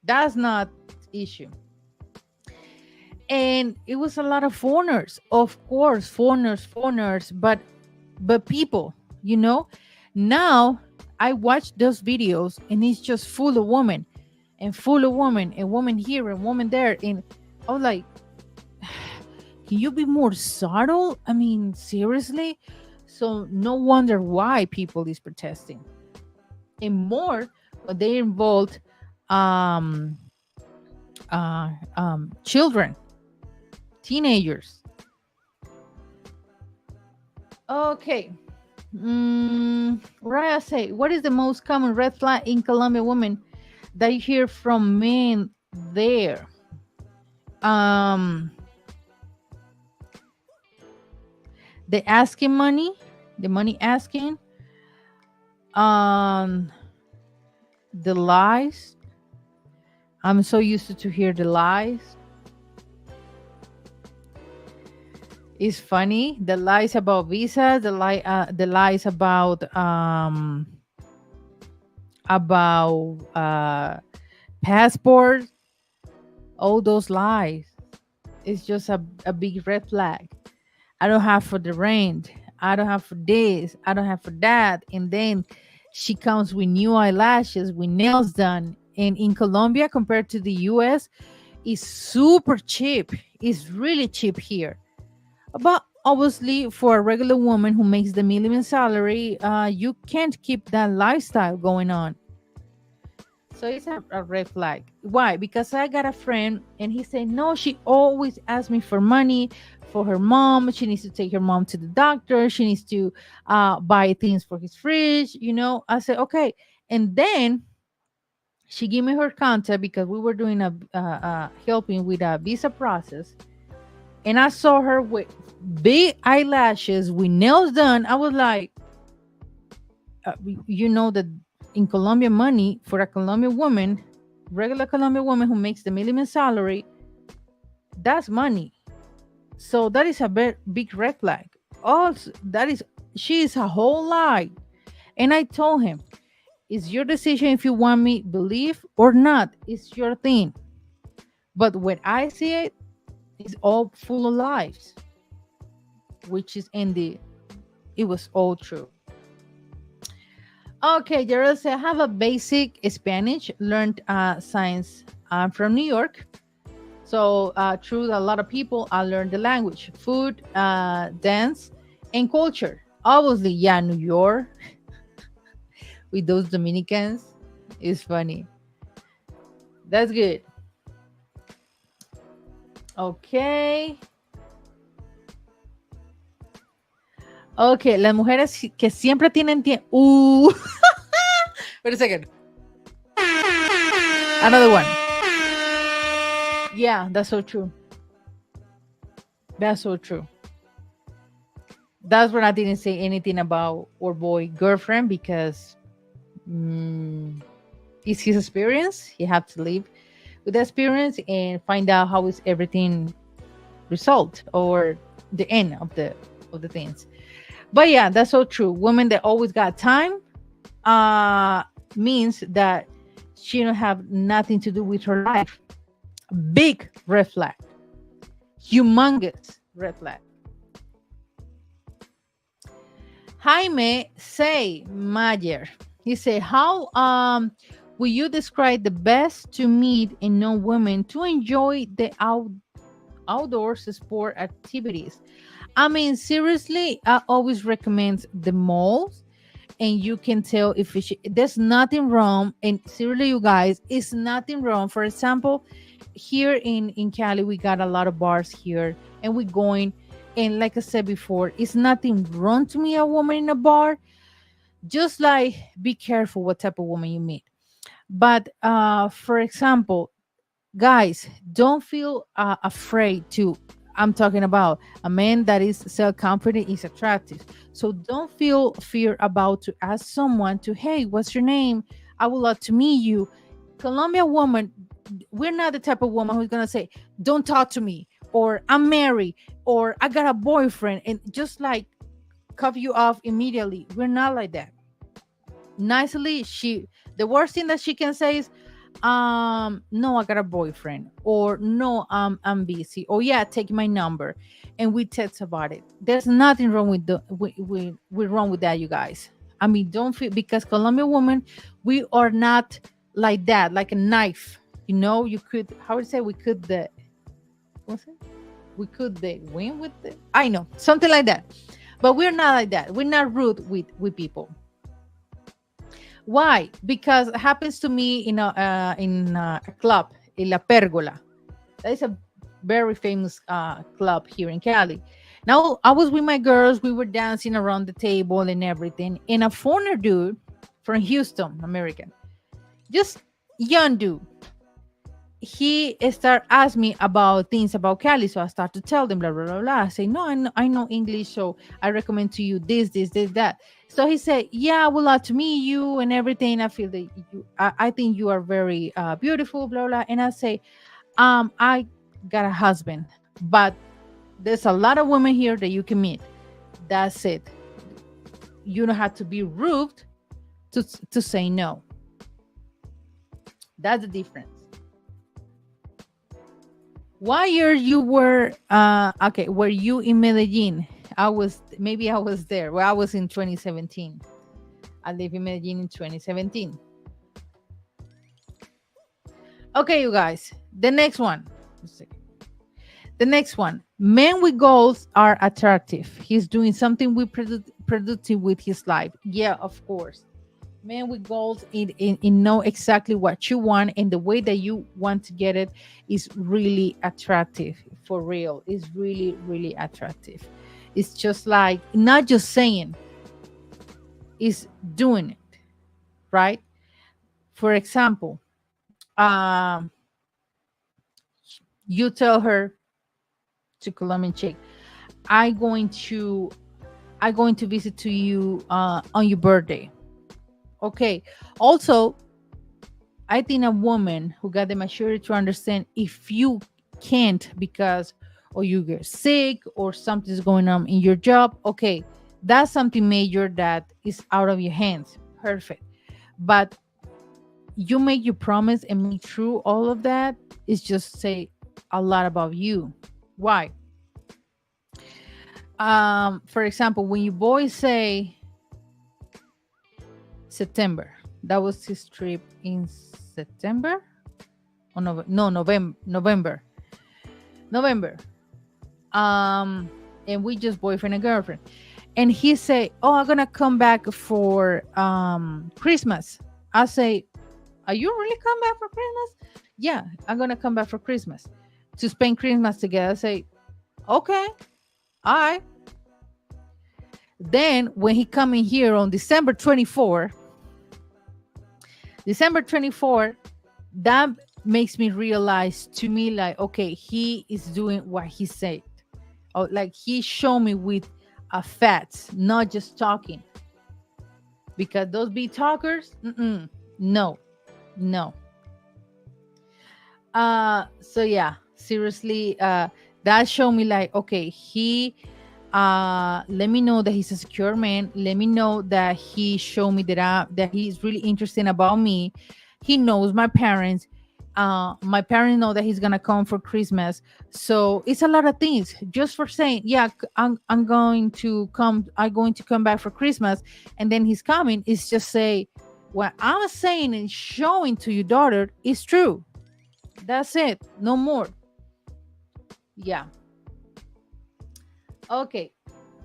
That's not issue. And it was a lot of foreigners, of course, foreigners, but people, now I watch those videos and it's just full of women and women here and women there. And I was like, can you be more subtle? I mean, seriously? So no wonder why people is protesting. And more, but they involved children, teenagers. Okay. Raya say, what is the most common red flag in Colombian women that you hear from men there? The asking money, the money asking, the lies. I'm so used to hear the lies. It's funny, the lies about visa, the lies about passport. All those lies. It's just a big red flag. I don't have for the rent. I don't have for this. I don't have for that. And then she comes with new eyelashes, with nails done. And in Colombia, compared to the US, is super cheap. It's really cheap here. But obviously, for a regular woman who makes the minimum salary, you can't keep that lifestyle going on. So it's a red flag. Why? Because I got a friend and he said, no, she always asks me for money for her mom. She needs to take her mom to the doctor. She needs to buy things for his fridge. I said, okay. And then she gave me her contact because we were doing helping with a visa process. And I saw her with big eyelashes, with nails done. I was like, that in Colombian money, for a Colombian woman, regular Colombian woman who makes the minimum salary, that's money. So that is a big red flag. Also, she is a whole lie. And I told him, it's your decision if you want me believe or not. It's your thing. But when I see it, it's all full of lies, which is it was all true. Okay, Gerald said, I have a basic Spanish, learned science from New York. So through a lot of people, I learned the language, food, dance, and culture. Obviously, yeah, New York with those Dominicans is funny. That's good. Okay. Okay, las mujeres que siempre tienen tiempo. Wait a second. Another one. Yeah, that's so true. That's so true. That's when I didn't say anything about our boy girlfriend because it's his experience. He have to live with the experience and find out how is everything result or the end of the things. But yeah, that's so true. Women that always got time means that she don't have nothing to do with her life. Big red flag. Humongous red flag. Jaime say Mayer. He said, how will you describe the best to meet and know women to enjoy the outdoors sport activities? I mean, seriously, I always recommend the malls, and you can tell if there's nothing wrong. And seriously, you guys, it's nothing wrong. For example, here in Cali, we got a lot of bars here, and we're going. And like I said before, it's nothing wrong to meet a woman in a bar. Just like be careful what type of woman you meet. But for example, guys, don't feel afraid to. I'm talking about a man that is self-confident is attractive. So don't feel fear about to ask someone to, hey, what's your name? I would love to meet you. Colombian woman, we're not the type of woman who's gonna say, don't talk to me, or I'm married, or I got a boyfriend, and just like cut you off immediately. We're not like that. Nicely, the worst thing that she can say is, no, I got a boyfriend, or no, I'm busy, or yeah, take my number, and we text about it. There's nothing wrong with we're wrong with that, you guys. I mean, don't feel, because Colombian women, we are not like that, like a knife. You could, how would you say, we could the what's it? We could the win with the, I know, something like that. But we're not like that. We're not rude with people. Why? Because it happens to me in a club, in La Pergola. That is a very famous club here in Cali. Now, I was with my girls. We were dancing around the table and everything. And a foreigner dude from Houston, American, just young dude, he start asking me about things about Cali. So I start to tell them, blah, blah, blah, blah. I say, no, I know English. So I recommend to you this, that. So he said, yeah, I would love to meet you and everything. I feel that I think you are very beautiful, blah, blah. And I say, I got a husband, but there's a lot of women here that you can meet. That's it. You don't have to be rude to say no. That's the difference. What year you were? Okay, were you in Medellin? I was there. Well, I was in 2017. I live in Medellin in 2017. Okay, you guys. The next one. The next one. Men with goals are attractive. He's doing something with productive with his life. Yeah, of course. Men with goals in know exactly what you want, and the way that you want to get it is really attractive. For real. It's really, really attractive. It's just like not just saying, it's doing it, right? For example, um, you tell her to Colombian chick, I going to I going to visit to you on your birthday. Okay. Also, I think a woman who got the maturity to understand if you can't because or you get sick or something's going on in your job, okay, that's something major that is out of your hands. Perfect. But you make your promise and make true all of that is just say a lot about you. Why? For example, when you boys say September, that was his trip in September or no, November. Um, and we just boyfriend and girlfriend. And he say, "Oh, I'm gonna come back for Christmas." I say, "Are you really come back for Christmas?" Yeah, I'm gonna come back for Christmas to spend Christmas together. I say, "Okay, all right." Then when he come in here on December 24, that makes me realize to me like, okay, he is doing what he said. Oh, like he showed me with facts, not just talking. Because those big talkers, no, no. So yeah, seriously, that showed me like, okay, he let me know that he's a secure man. Let me know that he showed me that he's really interested about me. He knows my parents. My parents know that he's gonna come for Christmas. So it's a lot of things. Just for saying, yeah, I'm going to come. I'm going to come back for Christmas, and then he's coming. It's just say what I'm saying and showing to your daughter is true. That's it. No more. Yeah. Okay.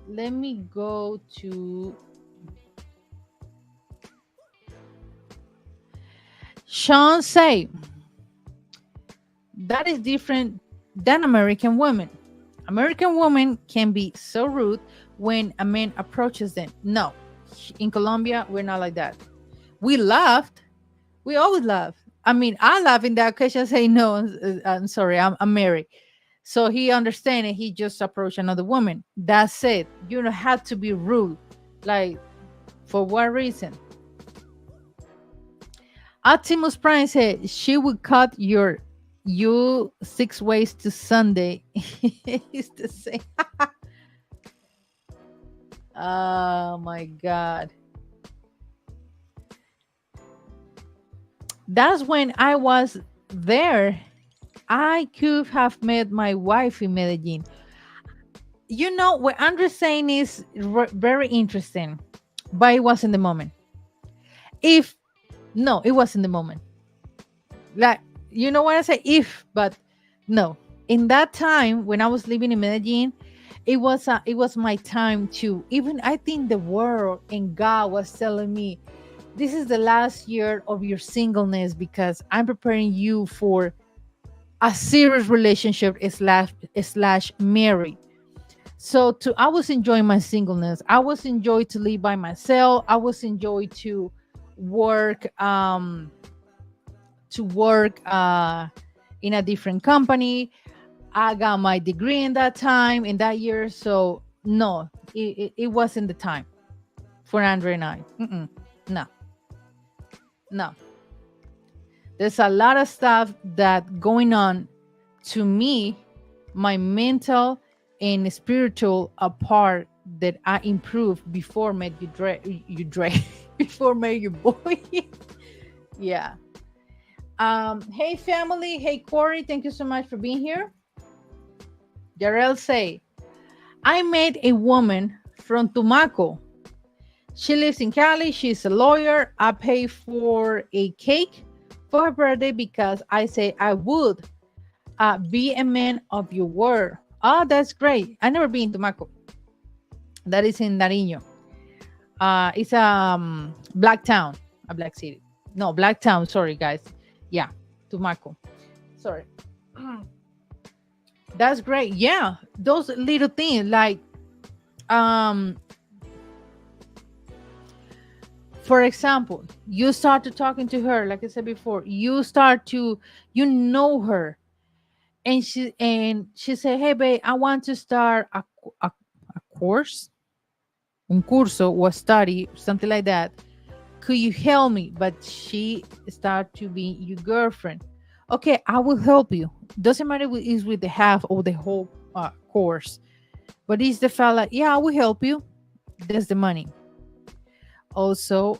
Let me go to Sean say that is different than American women. American women can be so rude when a man approaches them. No, in Colombia, we're not like that. We laughed. We always laugh. I mean, I laugh in that occasion. Say no. I'm sorry. I'm married. So he understand and he just approached another woman. That's it. You don't have to be rude. Like for what reason? Optimus Prime said she would cut you 6 ways to Sunday. It's the same. Oh my god. That's when I was there. I could have met my wife in Medellin. You know what Andre's saying is very interesting, but it wasn't the moment. If no, it wasn't the moment. Like you know what I say? If, but no. In that time when I was living in Medellin, it was my time to even I think the world and God was telling me this is the last year of your singleness because I'm preparing you for a serious relationship slash married. So to I was enjoying my singleness. I was enjoying to live by myself. I was enjoying work to work in a different company. I got my degree in that time in that year. So no, it wasn't the time for Andrea and I. No, no. There's a lot of stuff that going on to me, my mental and spiritual part that I improved before met before met your boy. Yeah. Hey family, hey Corey, thank you so much for being here. Jarrell say, I met a woman from Tumaco. She lives in Cali. She's a lawyer. I pay for a cake for her birthday because I say I would be a man of your word. Oh, that's great. I never been to Tumaco. That is in Nariño. It's black town, a black city. No, black town. Sorry, guys. Yeah, Tumaco. Sorry. That's great. Yeah, those little things like um for example, you start to talking to her, like I said before, you know her, and she said, "Hey, babe, I want to start a course, un curso or study, something like that. Could you help me?" But she start to be your girlfriend. Okay, I will help you. Doesn't matter if it's with the half or the whole course, but it's the fella. Yeah, I will help you. That's the money. Also,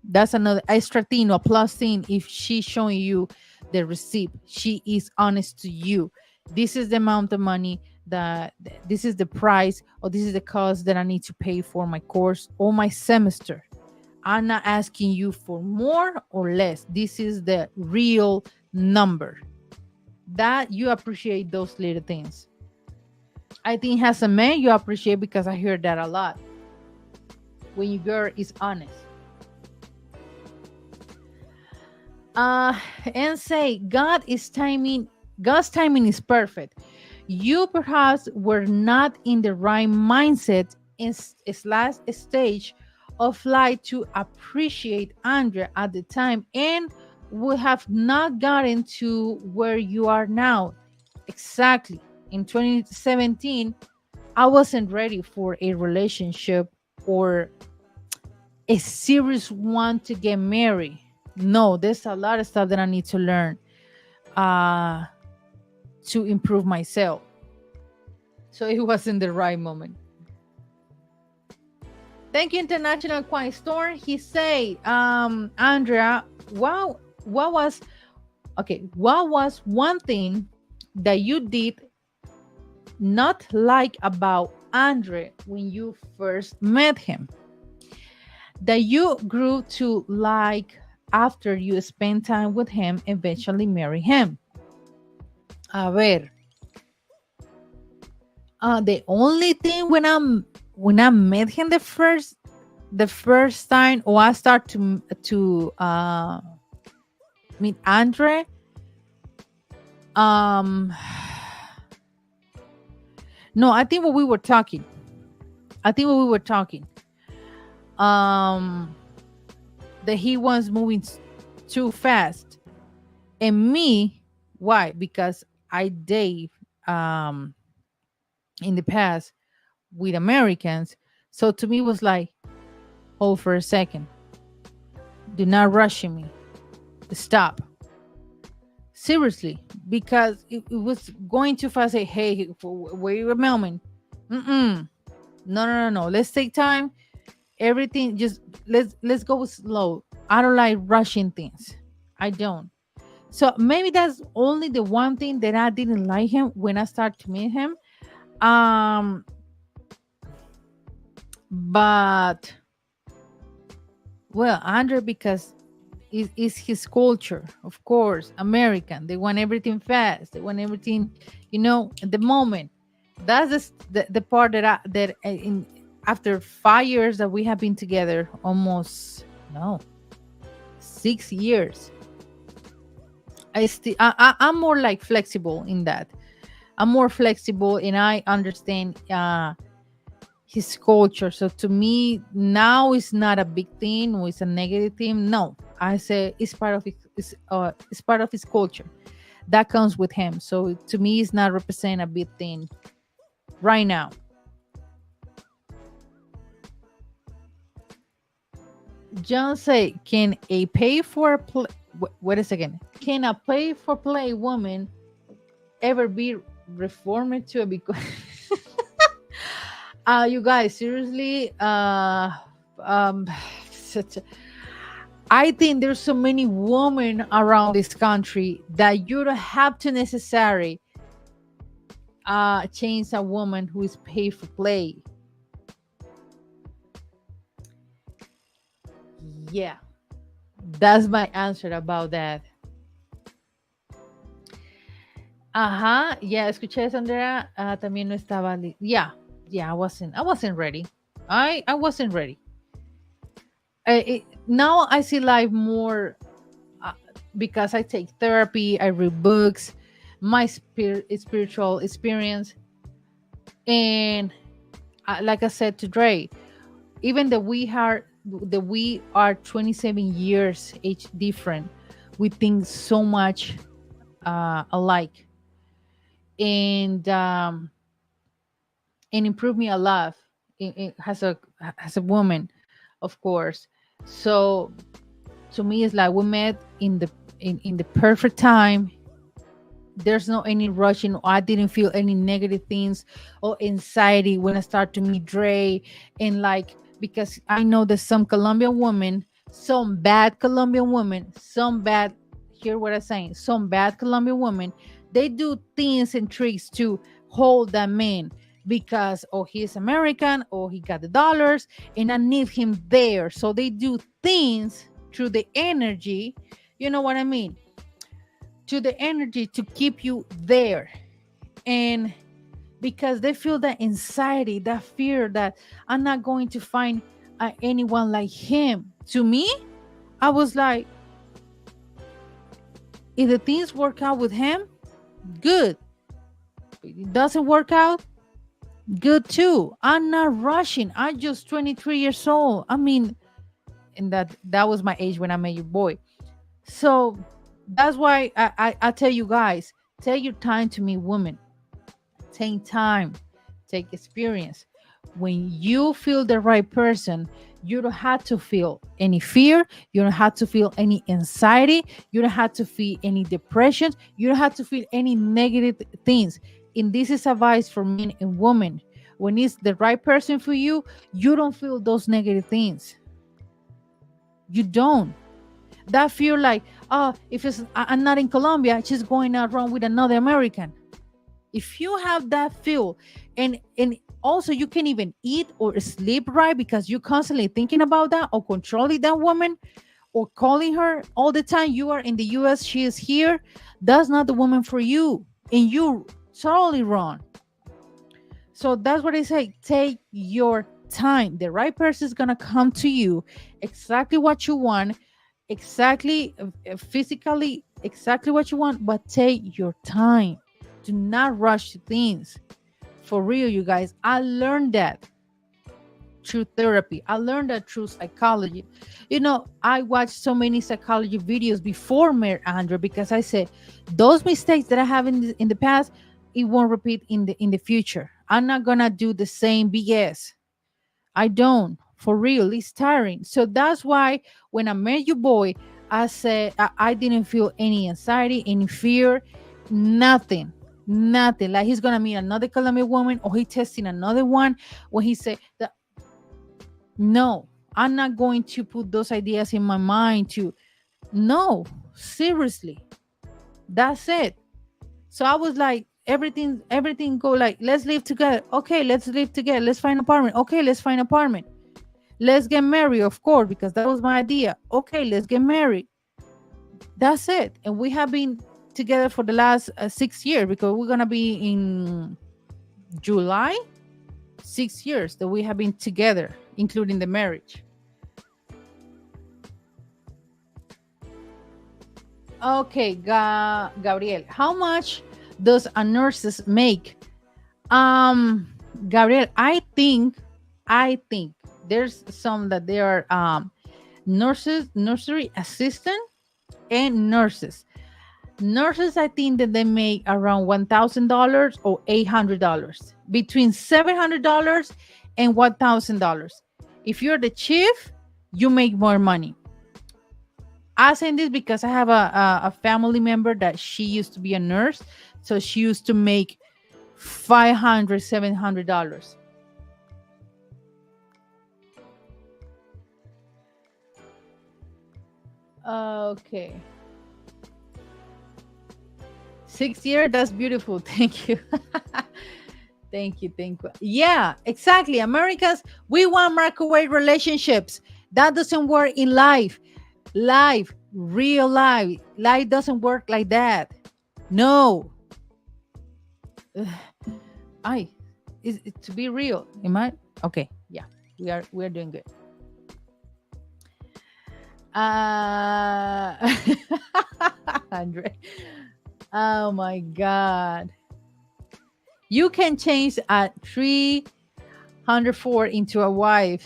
that's another extra thing or plus thing. If she's showing you the receipt, she is honest to you. This is the amount of money that this is the price, or this is the cost that I need to pay for my course or my semester. I'm not asking you for more or less. This is the real number. That you appreciate those little things. I think as a man you appreciate, because I hear that a lot. When your girl is honest. And say God's timing is perfect. You perhaps were not in the right mindset in its last stage of life to appreciate Andrea at the time, and would have not gotten to where you are now. Exactly. In 2017, I wasn't ready for a relationship or a serious one to get married. No, there's a lot of stuff that I need to learn to improve myself. So it wasn't the right moment. Thank you, International Quiet Storm. He say, Andrea, what was one thing that you did not like about Andre when you first met him, that you grew to like after you spent time with him, eventually marry him? A ver, the only thing when I met him the first time, or I start to meet Andre, no, I think what we were talking. That he was moving too fast. And me, why? Because I date in the past with Americans. So to me it was like, hold for a second. Do not rush me. Stop. Seriously, because it was going too fast. Say, hey, wait a moment. No. Let's take time. Everything, just let's go slow. I don't like rushing things. I don't. So maybe that's only the one thing that I didn't like him when I started to meet him. But well, Andre, because it's his culture, of course. American, they want everything fast. They want everything, at the moment. That's the part in after 5 years that we have been together, almost 6 years. I'm more like flexible in that. I'm more flexible, and I understand his culture. So to me now it's not a big thing or it's a negative thing. No, I say it's part of it's part of his culture that comes with him. So to me it's not represent a big thing right now. John say, can a pay for play wait a second, can a pay for play woman ever be reformed to a because you guys, seriously, such I think there's so many women around this country that you don't have to necessarily Change a woman who is paid for play. Yeah, that's my answer about that. Ajá, yeah, escuché eso, Andrea. También no estaba. Yeah, yeah, I wasn't ready. I wasn't ready. Now I see life more uh, because I take therapy, I read books, my spiritual experience, and like I said to Dre, even that we are 27 years age different, we think so much alike, and improve me a lot as a woman, of course. So to me, it's like we met in the perfect time. There's no any rushing. I didn't feel any negative things or anxiety when I start to meet Dre, and like, because I know that some Colombian women, some bad Colombian women, some bad, hear what I'm saying, some bad Colombian women, they do things and tricks to hold that man because oh he's American or he got the dollars and I need him there. So they do things through the energy, you know what I mean, to the energy to keep you there. And because they feel that anxiety, that fear that I'm not going to find anyone like him. To me, I was like, if the things work out with him, good. If it doesn't work out, good too. I'm not rushing. I'm just 23 years old. I mean, and that was my age when I met your boy. So that's why I tell you guys, take your time to meet women. Take time, take experience. When you feel the right person, you don't have to feel any fear, you don't have to feel any anxiety, you don't have to feel any depression, you don't have to feel any negative things. And this is advice for men and women. When it's the right person for you, you don't feel those negative things. You don't. That fear like, oh, if I'm not in Colombia, she's going out wrong with another American. If you have that feel, and also you can even eat or sleep right because you're constantly thinking about that or controlling that woman or calling her all the time. You are in the US, she is here. That's not the woman for you, and you're totally wrong. So that's what I say, take your time. The right person is gonna come to you exactly what you want, exactly physically exactly what you want, but take your time. Do not rush things. For real, you guys, I learned that through therapy. I learned that through psychology. I watched so many psychology videos before Mayor Andrea because I said those mistakes that I have in the past, it won't repeat in the future. I'm not gonna do the same BS. I don't. For real, it's tiring. So that's why when I met you, boy, I said I didn't feel any anxiety, any fear, nothing. Nothing. Like he's gonna meet another Colombian woman or he testing another one when he said that no, I'm not going to put those ideas in my mind to no, seriously. That's it. So I was like, everything go like, let's live together. Okay, let's live together. Let's find apartment. Okay, let's find apartment. Let's get married, of course, because that was my idea. Okay, let's get married. That's it. And we have been together for the last 6 years because we're gonna be in July. 6 years that we have been together, including the marriage. Okay, Gabriel, how much does a nurses make? Um, Gabriel, I think there's some that they are nurses, nursery assistant, and nurses. Nurses, I think that they make around $1,000 or $800, between $700 and $1,000. If you're the chief, you make more money. I say this because I have a family member that she used to be a nurse, so she used to make $500, $700. Okay. 6 years, that's beautiful. Thank you. Thank you. Thank you. Yeah, exactly. Americans, we want microwave relationships. That doesn't work in life. Life, real life. Life doesn't work like that. No. Ugh. I is it to be real. Am I okay? Yeah, we are doing good. Uh Andre. Oh my god. You can change a 304 into a wife.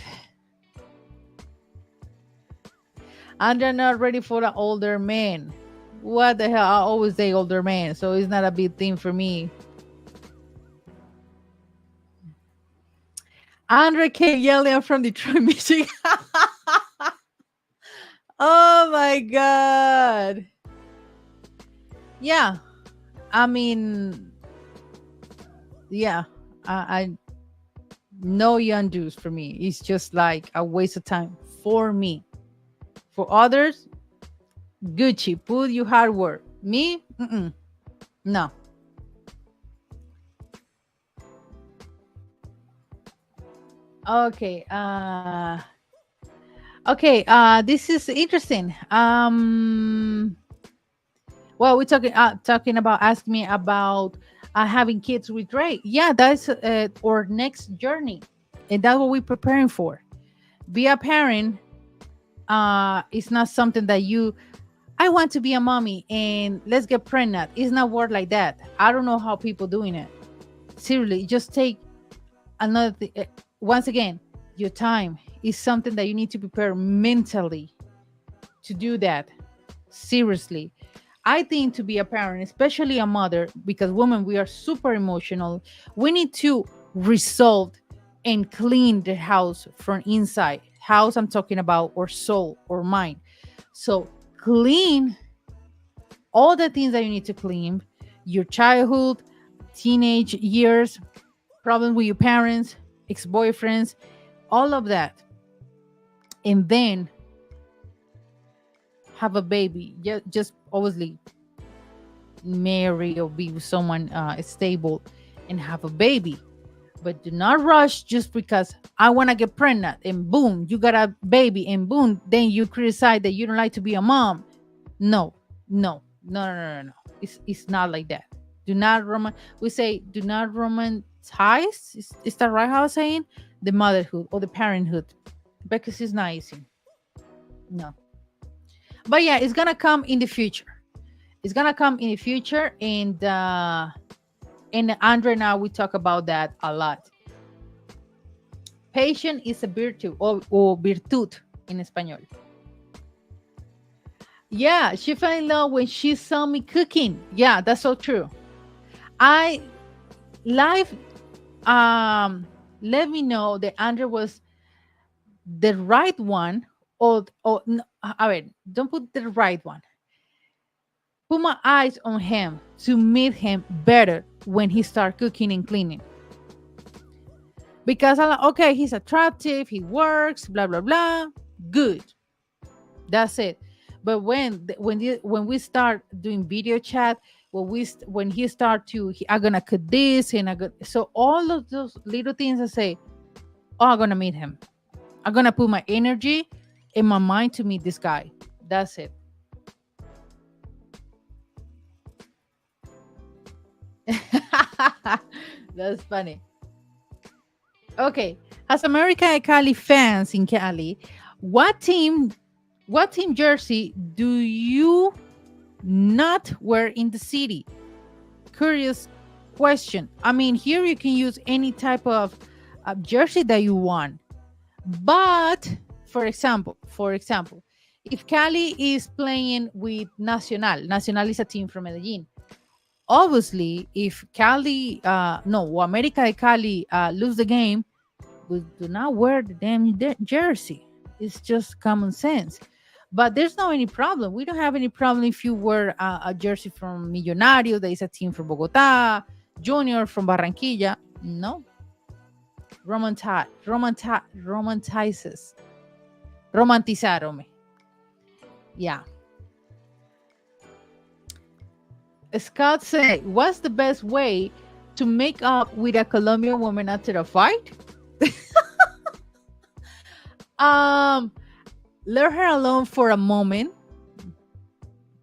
And they're not ready for the older man. What the hell? I always say older man, so it's not a big thing for me. Andre K. Yelling from Detroit, Michigan. Oh my god. Yeah. I mean, yeah. I no young dudes for me. It's just like a waste of time for me. For others, Gucci, put your hard work. Me, mm-mm. No. Okay. Okay. This is interesting. Well, we're talking about asking me about having kids with Ray. Yeah, that's our next journey, and that's what we're preparing for. Be a parent. It's not something that you. I want to be a mommy and let's get pregnant. It's not work like that. I don't know how people doing it. Seriously, just take another. Once again, your time is something that you need to prepare mentally to do that. Seriously, I think to be a parent, especially a mother, because women, we are super emotional. We need to resolve and clean the house from inside. House, I'm talking about, or soul or mind. So clean all the things that you need to clean, your childhood, teenage years, problems with your parents, ex-boyfriends, all of that. And then have a baby. Just obviously marry or be with someone stable and have a baby. But do not rush just because I want to get pregnant and boom, you got a baby and boom, then you criticize that you don't like to be a mom. No, no, no, no, no, no, no. It's not like that. Do not we say do not romanticize. Is that right how I'm saying? The motherhood or the parenthood. Because it's not easy. No. But yeah, it's gonna come in the future. It's gonna come in the future, and Andre and I we talk about that a lot. Patience is a virtue or virtud in Espanol. Yeah, she fell in love when she saw me cooking. Yeah, that's so true. I life let me know that Andre was the right one or no, a ver, don't put the right one. Put my eyes on him to meet him better when he start cooking and cleaning. Because I'm like, okay, he's attractive, he works, blah blah blah. Good. That's it. But when we start doing video chat, when he start to I'm gonna cut this and so all of those little things I say, oh, I'm gonna meet him. I'm gonna put my energy and my mind to meet this guy. That's it. That's funny. Okay, as American Cali fans in Cali, what team what team jersey do you not wear in the city? Curious question. I mean, here you can use any type of jersey that you want. But for example, if Cali is playing with Nacional, Nacional is a team from Medellin. Obviously, if Cali, no, America de Cali lose the game, we do not wear the damn jersey. It's just common sense. But there's no any problem. We don't have any problem if you wear a jersey from Millonario, that is a team from Bogota, Junior from Barranquilla. No, romanticizes, romantizaron me. Yeah. Scott say, what's the best way to make up with a Colombian woman after a fight. um Let her alone for a moment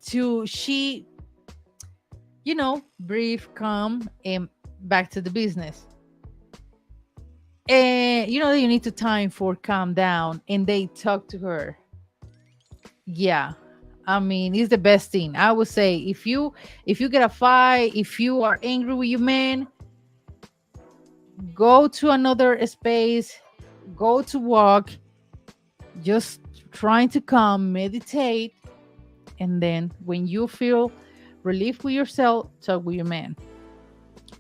to she, breathe, calm, and back to the business. And you need to time for calm down and they talk to her. Yeah, I mean, it's the best thing. I would say if you get a fight, if you are angry with your man, go to another space, go to walk, just trying to calm, meditate, and then when you feel relief with yourself, talk with your man.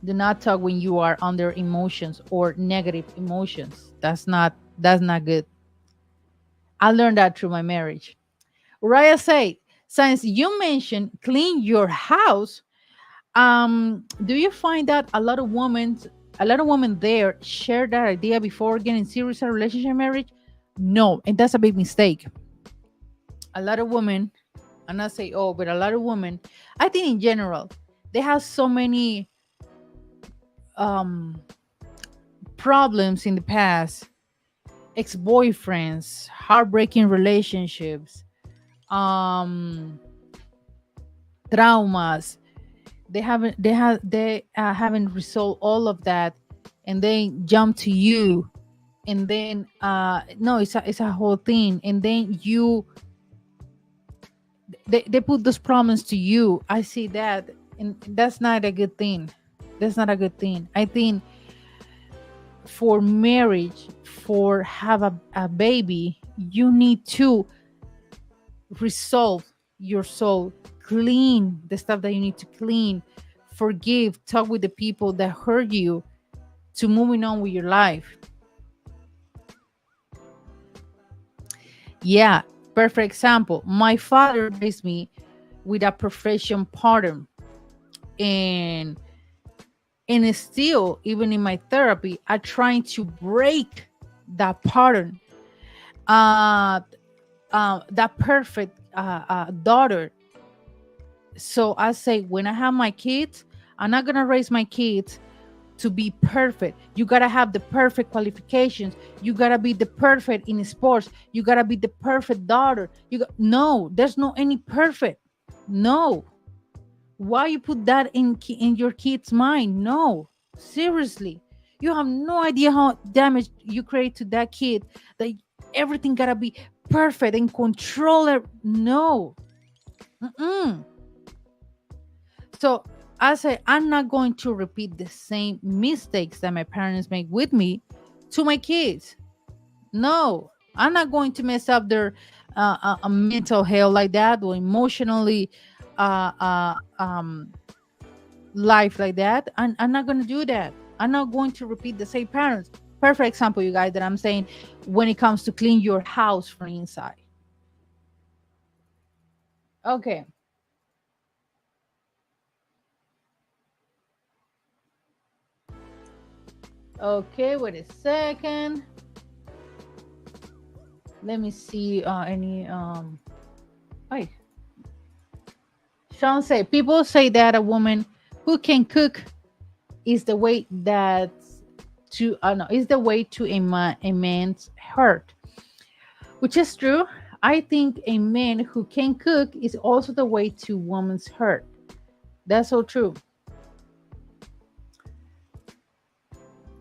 Do not talk when you are under emotions or negative emotions. That's not good. I learned that through my marriage. Raya said, since you mentioned clean your house, do you find that a lot of women there share that idea before getting serious in a relationship marriage? No, and that's a big mistake. A lot of women, I'm not say oh, but a lot of women, I think in general, they have so many um problems in the past, ex-boyfriends, heartbreaking relationships, um traumas. They haven't resolved all of that, and then jump to you, and then no, it's a whole thing, and then they put those problems to you. I see that, and that's not a good thing. That's not a good thing. I think for marriage, for have a baby, you need to resolve your soul, clean the stuff that you need to clean, forgive, talk with the people that hurt you, to moving on with your life. Yeah, perfect example. My father raised me with a profession pattern, and and still, even in my therapy, I'm trying to break that pattern. Uh, that perfect daughter. So I say, when I have my kids, I'm not gonna raise my kids to be perfect. You gotta have the perfect qualifications. You gotta be the perfect in sports. You gotta be the perfect daughter. No, there's no any perfect. No. Why you put that in your kid's mind? No, seriously, you have no idea how damage you create to that kid. That everything gotta be perfect and control it. No. Mm-mm. So I say, I'm not going to repeat the same mistakes that my parents make with me to my kids. No, I'm not going to mess up their mental health like that, or emotionally uh, uh, um, life like that. I'm not going to do that. I'm not going to repeat the same patterns. Perfect example, you guys, that I'm saying when it comes to clean your house from inside. Okay. Okay, wait a second. Let me see any Wait. Sean say people say that a woman who can cook is the way that to no, is the way to a man's heart, which is true. I think a man who can cook is also the way to woman's heart. That's so true.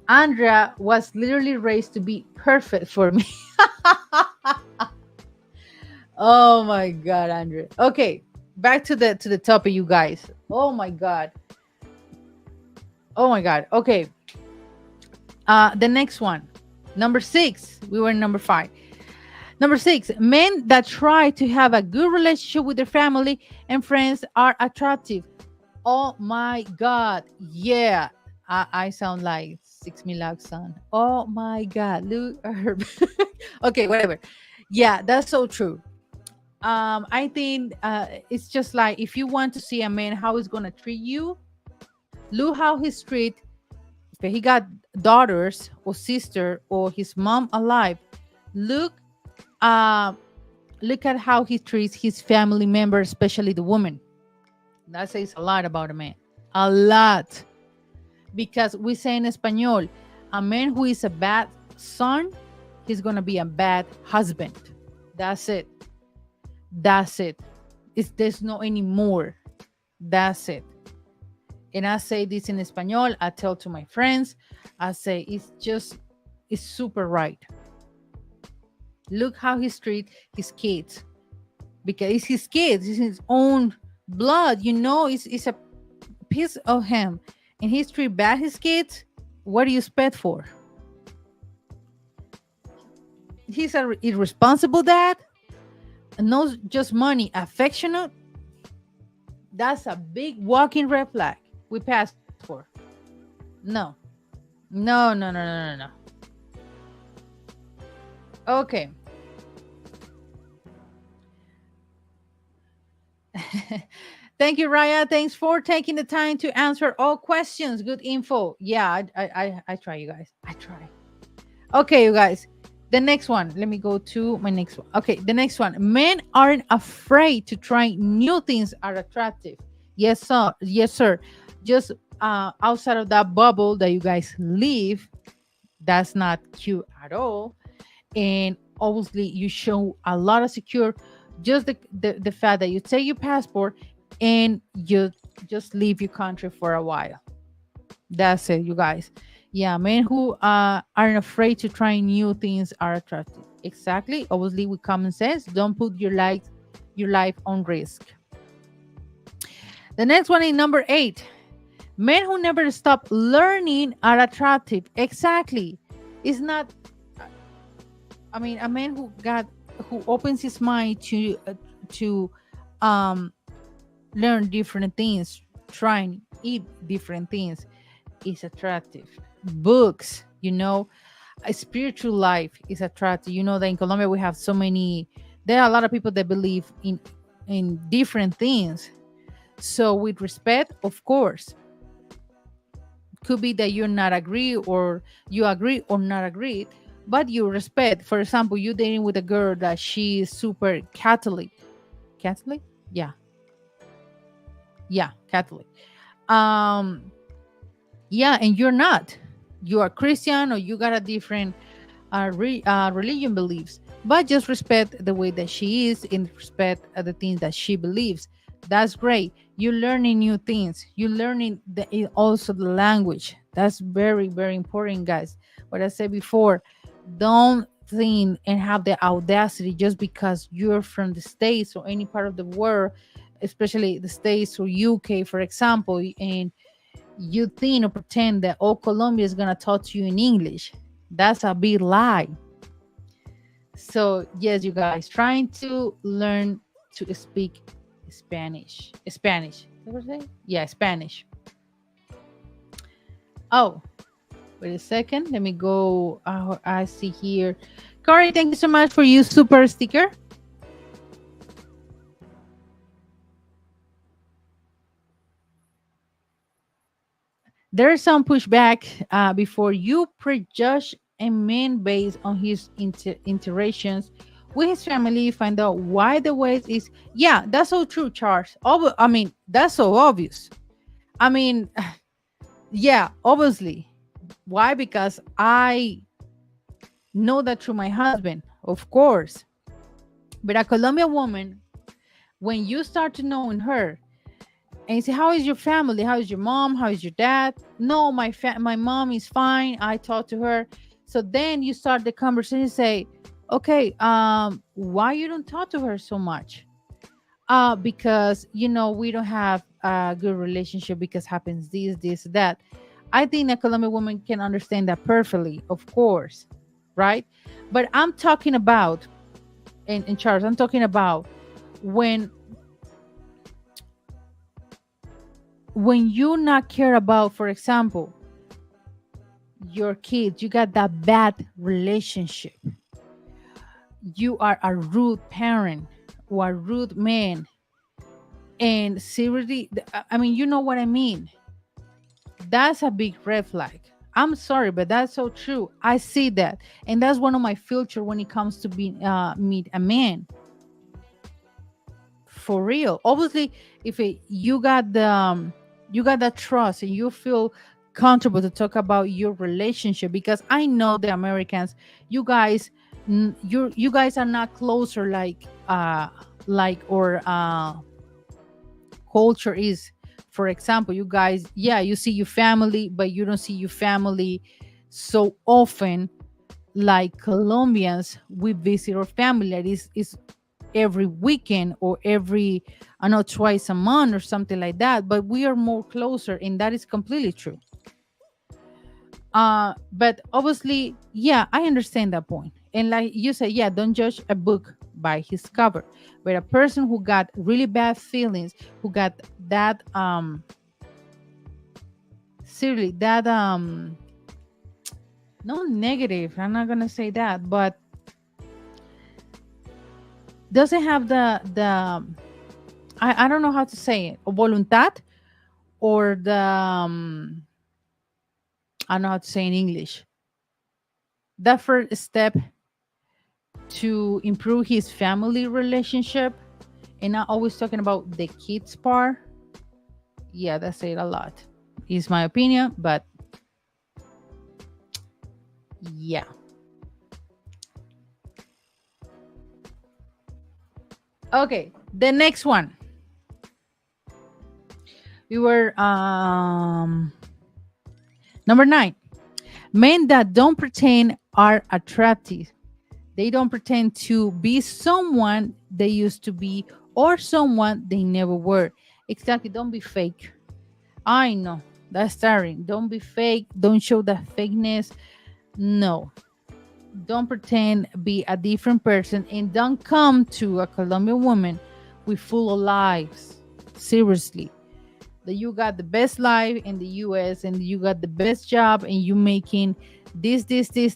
Andrea was literally raised to be perfect for me. Oh my god, Andrea. Okay, back to the topic, you guys. Oh my god. Oh my god. Okay. The next one. Number 6. We were in number 5. Number 6, men that try to have a good relationship with their family and friends are attractive. Oh my God. Yeah. I sound like 6 son. Oh my God. Look at her. Okay, whatever. Yeah, that's so true. I think it's just like, if you want to see a man, how he's going to treat you, look how he's treat. If he got daughters or sister or his mom alive, look uh, look at how he treats his family members, especially the woman. That says a lot about a man. A lot. Because we say in Espanol, a man who is a bad son, he's gonna be a bad husband. That's it. That's it. There's no anymore. That's it. And I say this in Espanol. I tell to my friends. I say it's super right. Look how he treat his kids, because it's his kids. It's his own blood. It's a piece of him, and he treat bad his kids. What do you expect for? He's a irresponsible dad. Knows just money, affectionate. That's a big walking red flag. We pass for. No, no, no, no, no, no, no. Okay. Thank you, Raya. Thanks for taking the time to answer all questions. Good info. Yeah, I try, you guys. I try. Okay, you guys. The next one. Let me go to my next one. Okay, the next one. Men aren't afraid to try new things are attractive. Yes, sir. Yes, sir. Just outside of that bubble that you guys live, that's not cute at all. And obviously, you show a lot of secure. Just the fact that you take your passport and you just leave your country for a while. That's it, you guys. Yeah, men who aren't afraid to try new things are attractive. Exactly. Obviously, with common sense, don't put your life on risk. The next one is number 8. Men who never stop learning are attractive. Exactly. It's not. I mean, a man who opens his mind to um learn different things, trying eat different things is attractive. Books, a spiritual life is attractive. You know that in Colombia we have so many. There are a lot of people that believe in different things. So with respect, of course, could be that you're not agree or you agree or not agree, but you respect. For example, you dating with a girl that she is super Catholic. Catholic? Yeah. Yeah, Catholic. Um, yeah, and you're not. You are Christian or you got a different religion beliefs, but just respect the way that she is and respect the things that she believes. That's great. You're learning new things. You're learning also the language. That's very, very important, guys. What I said before, don't think and have the audacity just because you're from the States or any part of the world, especially the States or UK, for example, and you think or pretend that all Colombia is gonna talk to you in English. That's a big lie. So yes, you guys, trying to learn to speak Spanish. Spanish. What was it? Yeah, Spanish. Oh, wait a second. Let me go. I see here. Corey, thank you so much for your super sticker. There's some pushback before you prejudge a man based on his interactions with his family. Find out why the ways is. Yeah, that's so true, Charles. I mean, that's so obvious. I mean, yeah, obviously. Why? Because I know that through my husband, of course. But a Colombian woman, when you start to knowing her, and you say, "How is your family? How is your mom? How is your dad?" No, my mom is fine. I talk to her. So then you start the conversation. And say, "Okay, why you don't talk to her so much?" Because we don't have a good relationship because happens this, that. I think a Colombian woman can understand that perfectly, of course, right? But I'm talking about, in Charles, I'm talking about when you not care about, for example, your kids, you got that bad relationship. You are a rude parent or a rude man. And seriously, I mean, you know what I mean? That's a big red flag. I'm sorry, but that's so true. I see that. And that's one of my filters when it comes to being meet a man. For real. Obviously, if you got that trust and you feel comfortable to talk about your relationship, because I know the Americans, you guys, you guys are not closer like or culture is. For example, you guys, yeah, you see your family, but you don't see your family so often like Colombians. We visit our family that is every weekend or every, I know, twice a month or something like that, but we are more closer, and that is completely true. But obviously, yeah, I understand that point. And like you said, yeah, don't judge a book by his cover. But a person who got really bad feelings, who got that seriously, that no negative, I'm not gonna say that, but doesn't have the I don't know how to say it, voluntad, or the I don't know how to say in English. That first step to improve his family relationship, and not always talking about the kids part. Yeah, that's it a lot. Is my opinion, but yeah. Okay, the next one. We were number 9. Men that don't pretend are attractive. They don't pretend to be someone they used to be or someone they never were. Exactly. Don't be fake. I know that's tiring. Don't be fake. Don't show that fakeness. No. Don't pretend, be a different person, and don't come to a Colombian woman with full of lies. Seriously. That you got the best life in the US and you got the best job and you making this,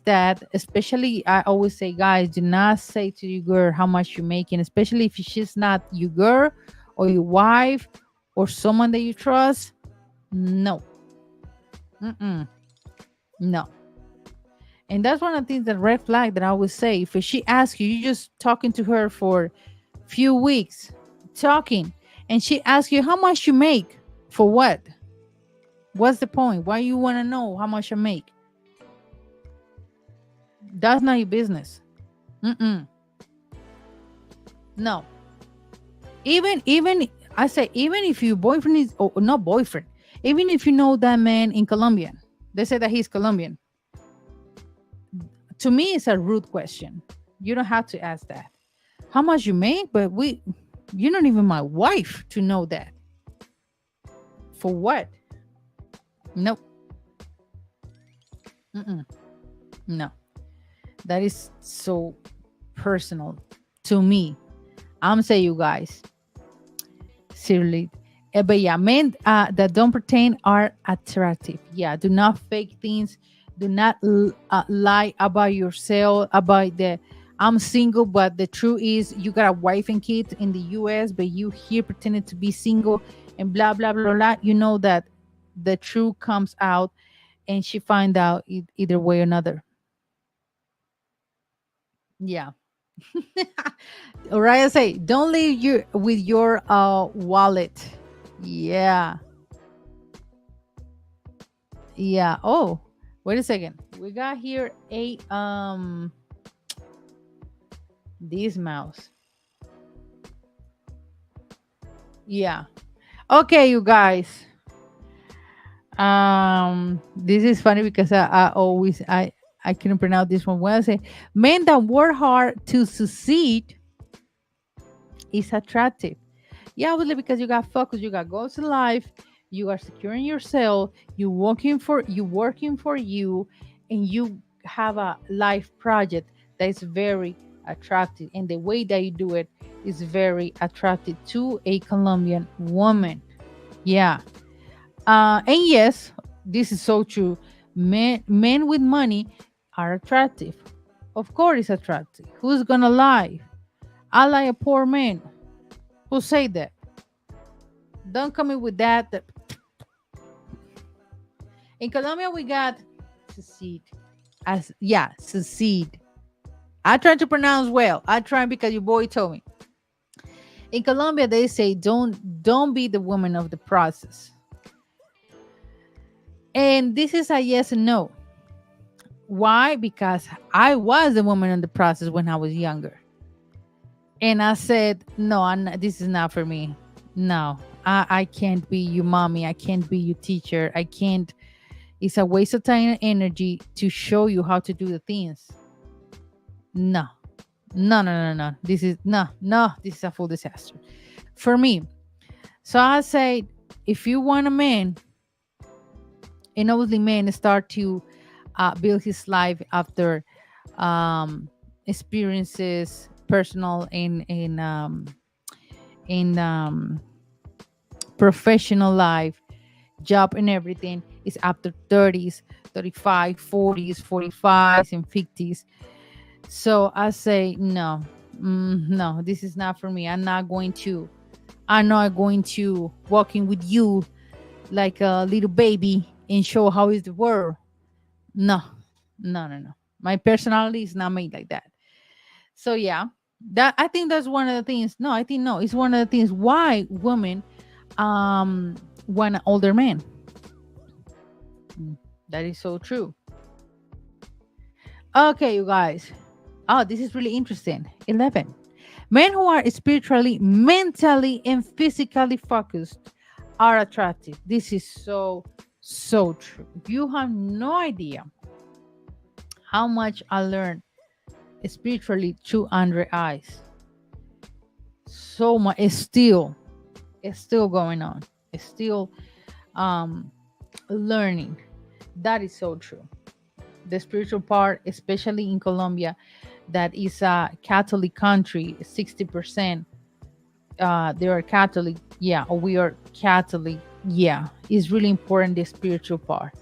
that. Especially, I always say, guys, do not say to your girl how much you're making, especially if she's not your girl or your wife or someone that you trust. No. Mm-mm. No. And that's one of the things, that red flag that I always say. If she asks you, you're just talking to her for few weeks, talking, and she asks you how much you make. For what? What's the point? Why you want to know how much I make? That's not your business. Mm-mm. No. Even I say, even if your boyfriend is, or not boyfriend, even if you know that man in Colombian, they say that he's Colombian. To me, it's a rude question. You don't have to ask that. How much you make? But you're not even my wife to know that. For what? Nope. Mm-mm. No. That is so personal to me. I'm saying, you guys, seriously. But yeah, men that don't pretend are attractive. Yeah, do not fake things. Do not lie about yourself, about the I'm single, but the truth is you got a wife and kids in the US, but you here pretending to be single and blah, blah, blah, blah. You know that the truth comes out and she find out either way or another. Yeah. All right, I say, don't leave you with your wallet. Yeah. Yeah. Oh, wait a second. We got here a this mouse. Yeah. Okay, you guys. This is funny because I always I couldn't pronounce this one well. I say, men that work hard to succeed is attractive. Yeah, obviously, because you got focus, you got goals in life, you are securing yourself, you working for you, and you have a life project that is very attractive. And the way that you do it is very attractive to a Colombian woman. Yeah. And yes, this is so true. Men with money are attractive. Of course, it's attractive. Who's gonna lie? I like a poor man. Who say that? Don't come in with that. In Colombia, we got succeed. As yeah, succeed. I try to pronounce well. I try because your boy told me. In Colombia, they say don't be the woman of the process. And this is a yes and no. Why? Because I was a woman in the process when I was younger. And I said, no, this is not for me. No, I can't be your mommy. I can't be your teacher. I can't. It's a waste of time and energy to show you how to do the things. No, no, no, no, no. This is no, no. This is a full disaster for me. So I say, if you want a man, and obviously, men start to build his life after experiences, personal and professional life, job and everything is after 30s, 35, 40s, 45s, and 50s. So I say no, no, this is not for me. I'm not going to walking with you like a little baby and show how is the world. No, no, no, no. My personality is not made like that. So yeah, that I think that's one of the things. No, I think no, it's one of the things why women want an older man. Mm, that is so true. Okay, you guys. Oh, this is really interesting. 11. Men who are spiritually, mentally, and physically focused are attractive. This is so, so true. You have no idea how much I learned spiritually through Andrea eyes. So much. It's still going on. It's still um, learning. That is so true. The spiritual part, especially in Colombia, that is a Catholic country, 60%. They are Catholic, yeah, or we are Catholic, yeah. It's really important the spiritual part.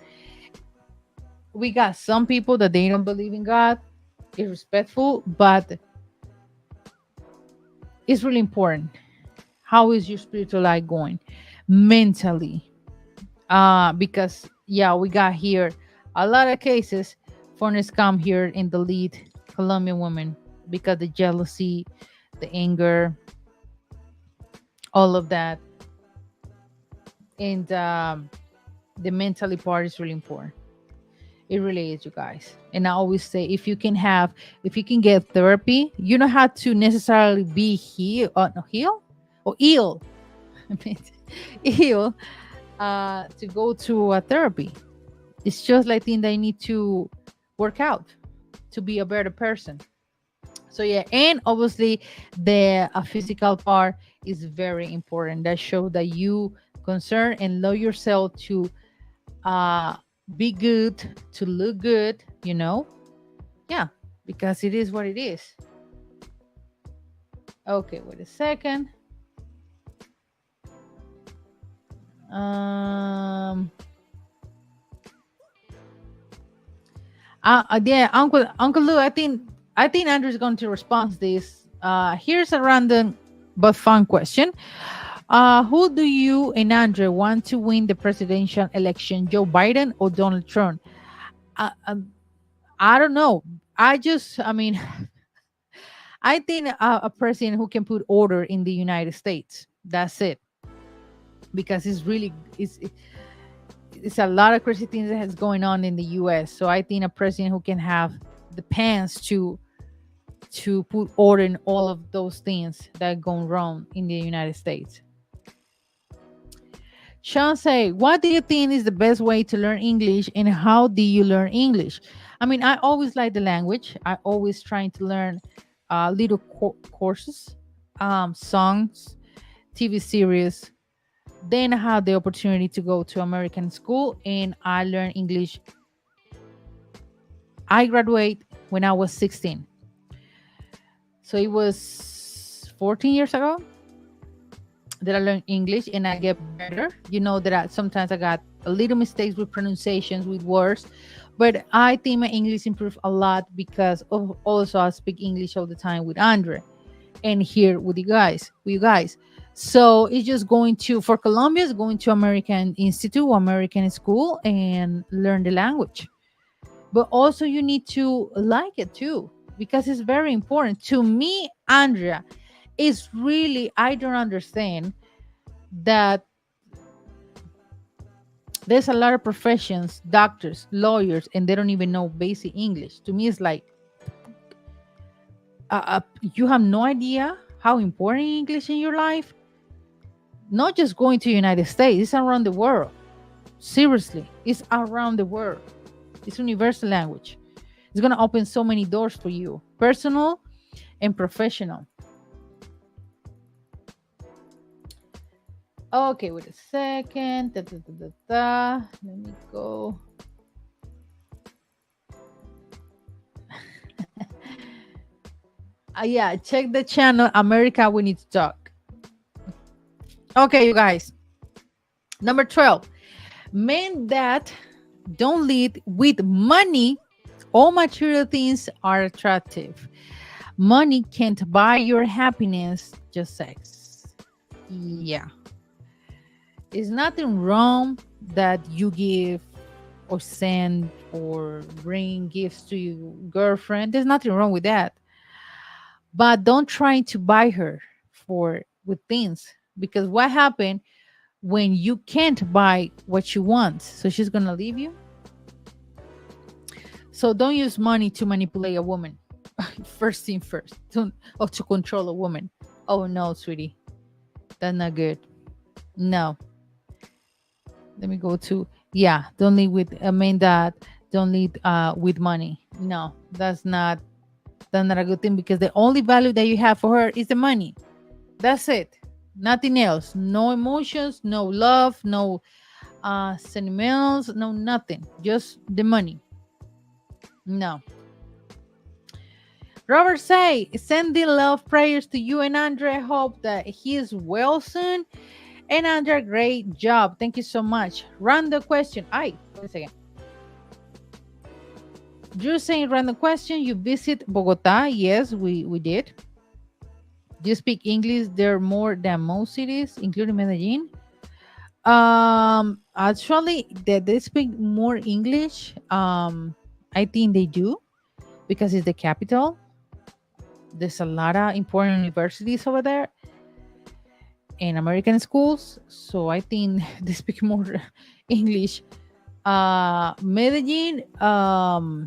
We got some people that they don't believe in God, is respectful, but it's really important. How is your spiritual life going mentally? Because yeah, we got here a lot of cases foreigners come here in the lead Colombian women because the jealousy, the anger, all of that, and the mentally part is really important. It really is, you guys. And I always say, if you can get therapy, you don't have to necessarily be heal, no, heal or ill. I mean, ill to go to a therapy. It's just like thing that you need to work out to be a better person. So yeah, and obviously the physical part is very important. That show that you concern and love yourself to uh be good, to look good, yeah, because it is what it is. Okay, wait a second. um yeah, Uncle Lou, I think Andrew's going to respond to this. Here's a random but fun question. Who do you and Andrew want to win the presidential election, Joe Biden or Donald Trump? uh, um, I don't know. I mean, I think a president who can put order in the United States. That's it. Because it's a lot of crazy things that has going on in the U.S. So I think a president who can have the pants to put order in all of those things that go wrong in the United States. Sean say, what do you think is the best way to learn English and how do you learn English? I mean, I always like the language. I always trying to learn little courses, songs, TV series. Then I had the opportunity to go to American school and I learned English. I graduate when I was 16. So it was 14 years ago that I learned English and I get better. You know that sometimes I got a little mistakes with pronunciations, with words, but I think my English improved a lot because of also I speak English all the time with Andrea and here with you guys. So it's just going to for Colombia, it's going to American Institute, American school, and learn the language. But also you need to like it too because it's very important to me. Andrea, is really I don't understand that There's a lot of professions, doctors, lawyers, and they don't even know basic English. To me, it's like you have no idea how important English in your life. Not just going to the United States, it's around the world. Seriously, it's around the world. It's universal language. It's gonna open so many doors for you, personal and professional. Okay, wait a second. Let me go. Yeah, check the channel America We Need to Talk. Okay, you guys. Number 12. Men that don't lead with money, all material things are attractive. Money can't buy your happiness, just sex. Yeah. It's nothing wrong that you give or send or bring gifts to your girlfriend. There's nothing wrong with that. But don't try to buy her for with things, because what happened when you can't buy what you want? So she's gonna leave you. So don't use money to manipulate a woman. First thing first, or to control a woman. Oh no, sweetie, that's not good. No, let me go to, yeah. Don't lead with, I mean that. Don't lead with money. No, that's not a good thing, because the only value that you have for her is the money. That's it. Nothing else. No emotions, no love, no sentiments, no nothing. Just the money. No. Robert say, sending love prayers to you and Andrea. Hope that he is well soon. And Andrea, great job. Thank you so much. Random question. Wait a second. Drew saying random question. You visit Bogota? Yes, we did. Do you speak English there more than most cities, including Medellin? Actually, they speak more English. I think they do, because it's the capital. There's a lot of important universities over there and American schools, so I think they speak more English. Medellin, I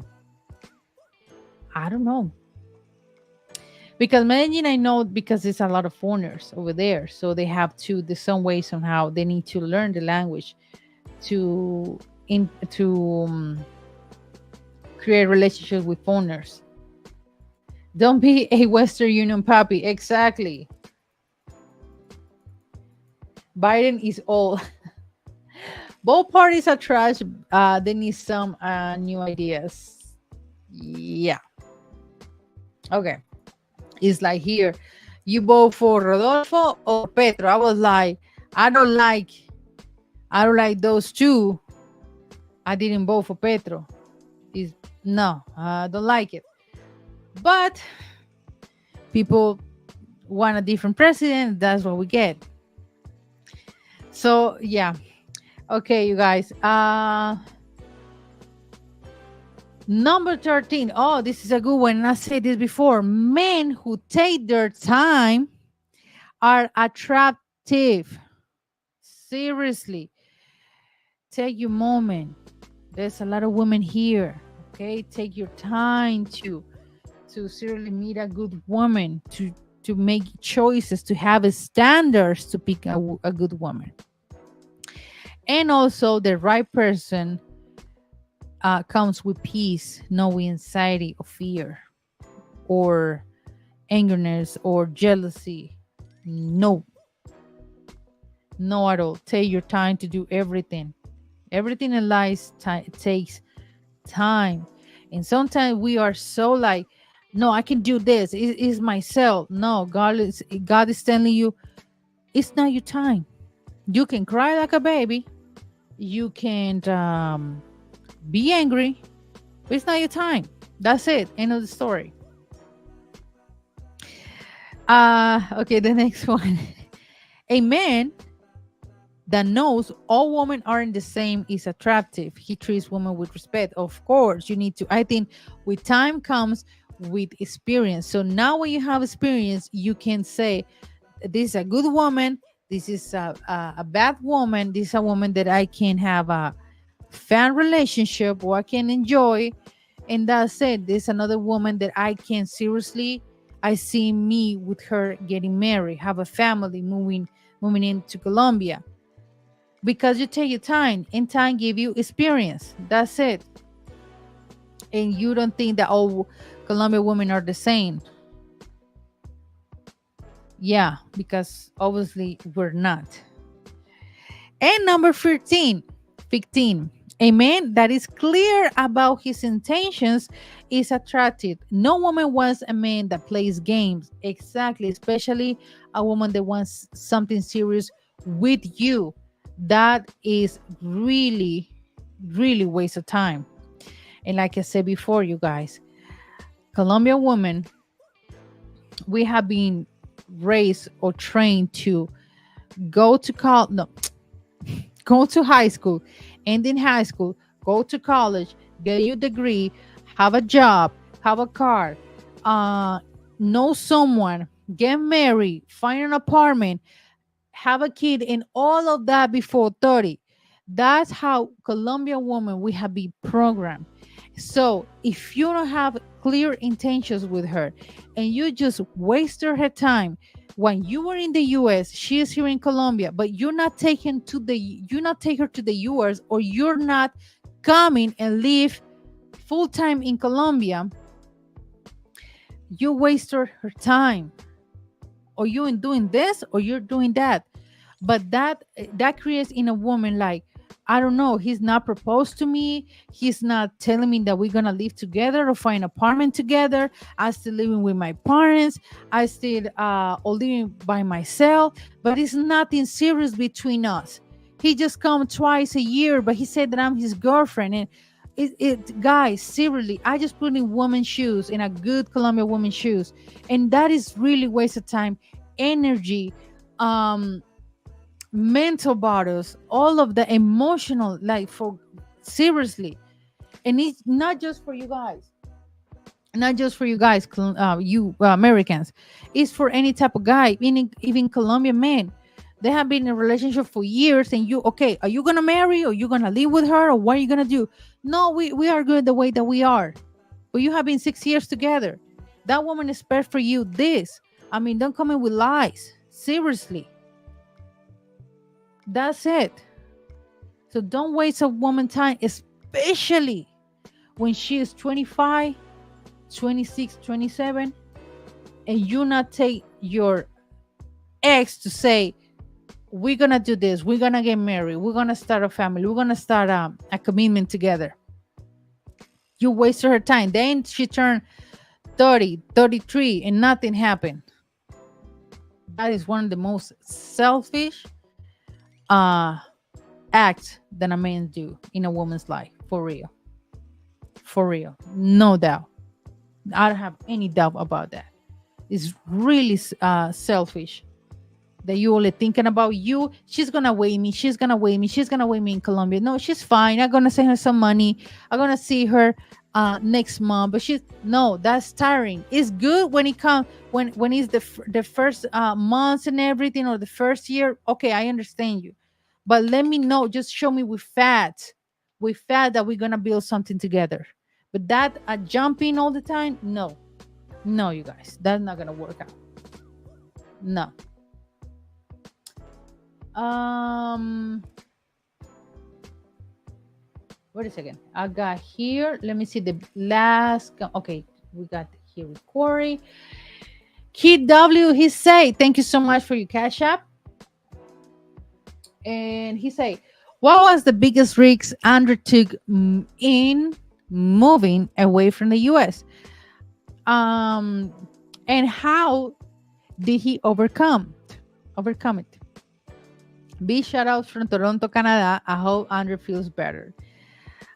don't know, because Medellin, I know, because there's a lot of foreigners over there, so they have to, there's some way somehow they need to learn the language to create relationships with foreigners. Don't be a Western Union puppy. Exactly. Biden is all. Both parties are trash. They need some new ideas. Yeah. Okay. It's like here, you vote for Rodolfo or Petro. I was like, I don't like those two. I didn't vote for Petro. Is no, I don't like it. But people want a different president. That's what we get. So yeah. Okay, you guys. Number 13. Oh, this is a good one. I said this before. Men who take their time are attractive. Seriously. Take your moment. There's a lot of women here. Okay, take your time to seriously meet a good woman, to make choices, to have standards to pick a good woman. And also the right person comes with peace, no anxiety or fear or angerness or jealousy. No at all. Take your time to do everything. Everything in life takes time. And sometimes we are so like, no, I can do this. It is myself. No, God is telling you, it's not your time. You can cry like a baby. You can be angry, but it's not your time. That's it. End of the story. Okay, the next one. A man that knows all women aren't the same is attractive. He treats women with respect. Of course, you need to. I think with time comes with experience. So now when you have experience, you can say, this is a good woman. This is a bad woman. This is a woman that I can have a fan relationship or I can enjoy. And that's it. There's another woman that I can seriously, I see me with her getting married, have a family, moving into Colombia. Because you take your time and time give you experience. That's it. And you don't think that all Colombian women are the same. Yeah, because obviously we're not. And number 15, a man that is clear about his intentions is attracted. No woman wants a man that plays games. Exactly, especially a woman that wants something serious with you. That is really, really waste of time. And like I said before, you guys, Colombian women, we have been raised or trained to go to college, no, go to high school, and in high school, go to college, get your degree, have a job, have a car, uh, know someone, get married, find an apartment, have a kid, and all of that before 30. That's how Colombian women we have been programmed. So if you don't have clear intentions with her and you just waste her time when you were in the US, she is here in Colombia, but you're not take her to the US, or you're not coming and live full time in Colombia, you waste her time. Or you in doing this or you're doing that. But that creates in a woman like, I don't know, he's not proposed to me, he's not telling me that we're gonna live together or find an apartment together, I still living with my parents, I still or living by myself, but it's nothing serious between us. He just come twice a year, but he said that I'm his girlfriend. And it guys, seriously, I just put in woman's shoes, in a good Colombian woman's shoes, and that is really waste of time, energy, um mental battles, all of the emotional, like, for seriously. And it's not just for you guys, not just for you guys, you Americans. It's for any type of guy, even Colombian men. They have been in a relationship for years, and you, okay, are you gonna marry, or you gonna live with her, or what are you gonna do? No, we are good the way that we are. But you have been 6 years together. That woman expect for you this. I mean, don't come in with lies. Seriously. That's it. So don't waste a woman time, especially when she is 25, 26, 27, and you not take your ex to say, we're going to do this, we're going to get married, we're going to start a family, we're going to start a commitment together. You wasted her time. Then she turned 30, 33, and nothing happened. That is one of the most selfish acts that a man do in a woman's life. For real. For real. No doubt. I don't have any doubt about that. It's really selfish that you only thinking about you. She's gonna weigh me. She's gonna weigh me. She's gonna weigh me in Colombia. No, she's fine. I'm gonna send her some money. I'm gonna see her next month. But she's no. That's tiring. It's good when it comes when it's the first months and everything, or the first year. Okay, I understand you. But let me know. Just show me with fat that we're gonna build something together. But that jumping all the time, no, no, you guys, that's not gonna work out. No. Um, wait a second. I got here. Let me see the last. Okay, we got here with Corey. Kid W. He say, "Thank you so much for your cash app." And he say, "What was the biggest risk undertook in moving away from the U.S. And how did he overcome it?" Big shout outs from Toronto, Canada. I hope Andrew feels better.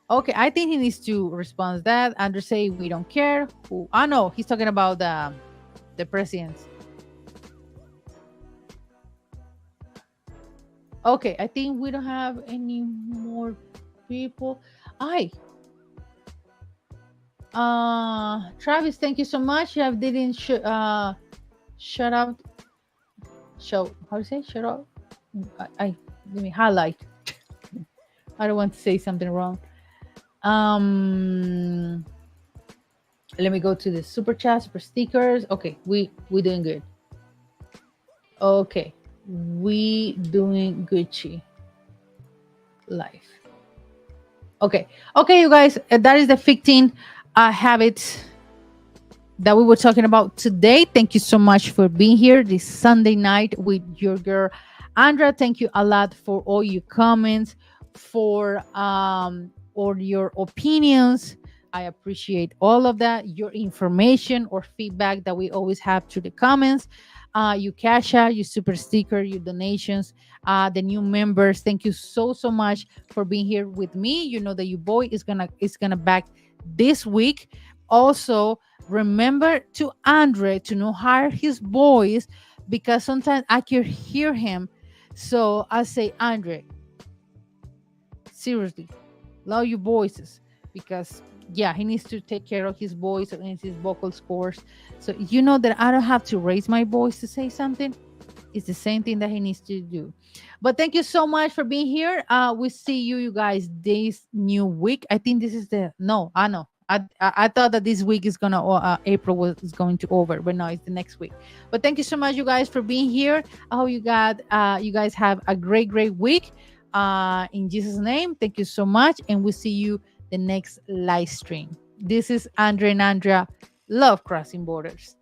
Okay, I think he needs to respond to that. Andrew say we don't care. Who? I know he's talking about the presidents. Okay, I think we don't have any more people. I Travis, thank you so much. You have didn't shut out. Show how to say shut up. I let me highlight. I don't want to say something wrong. Um, let me go to the super chat, super stickers. Okay, we doing good. Okay, we doing Gucci life. Okay, okay, you guys, that is the 15 habits that we were talking about today. Thank you so much for being here this Sunday night with your girl Andrea. Thank you a lot for all your comments, for all your opinions. I appreciate all of that, your information or feedback that we always have through the comments. You cash out, you super sticker, your donations, the new members. Thank you so much for being here with me. You know that your boy is gonna back this week. Also, remember to Andre to know hire his voice, because sometimes I can hear him. So I say, Andre, seriously, love your voices, because yeah, he needs to take care of his voice and his vocal scores. So you know that I don't have to raise my voice to say something. It's the same thing that he needs to do. But thank you so much for being here. We see you guys this new week. I think this is the no. I know. I thought that this week is gonna April was is going to over, but no, it's the next week. But thank you so much, you guys, for being here. I hope you guys have a great week. In Jesus' name, thank you so much, and we'll see you the next live stream. This is Andre and Andrea. Love crossing borders.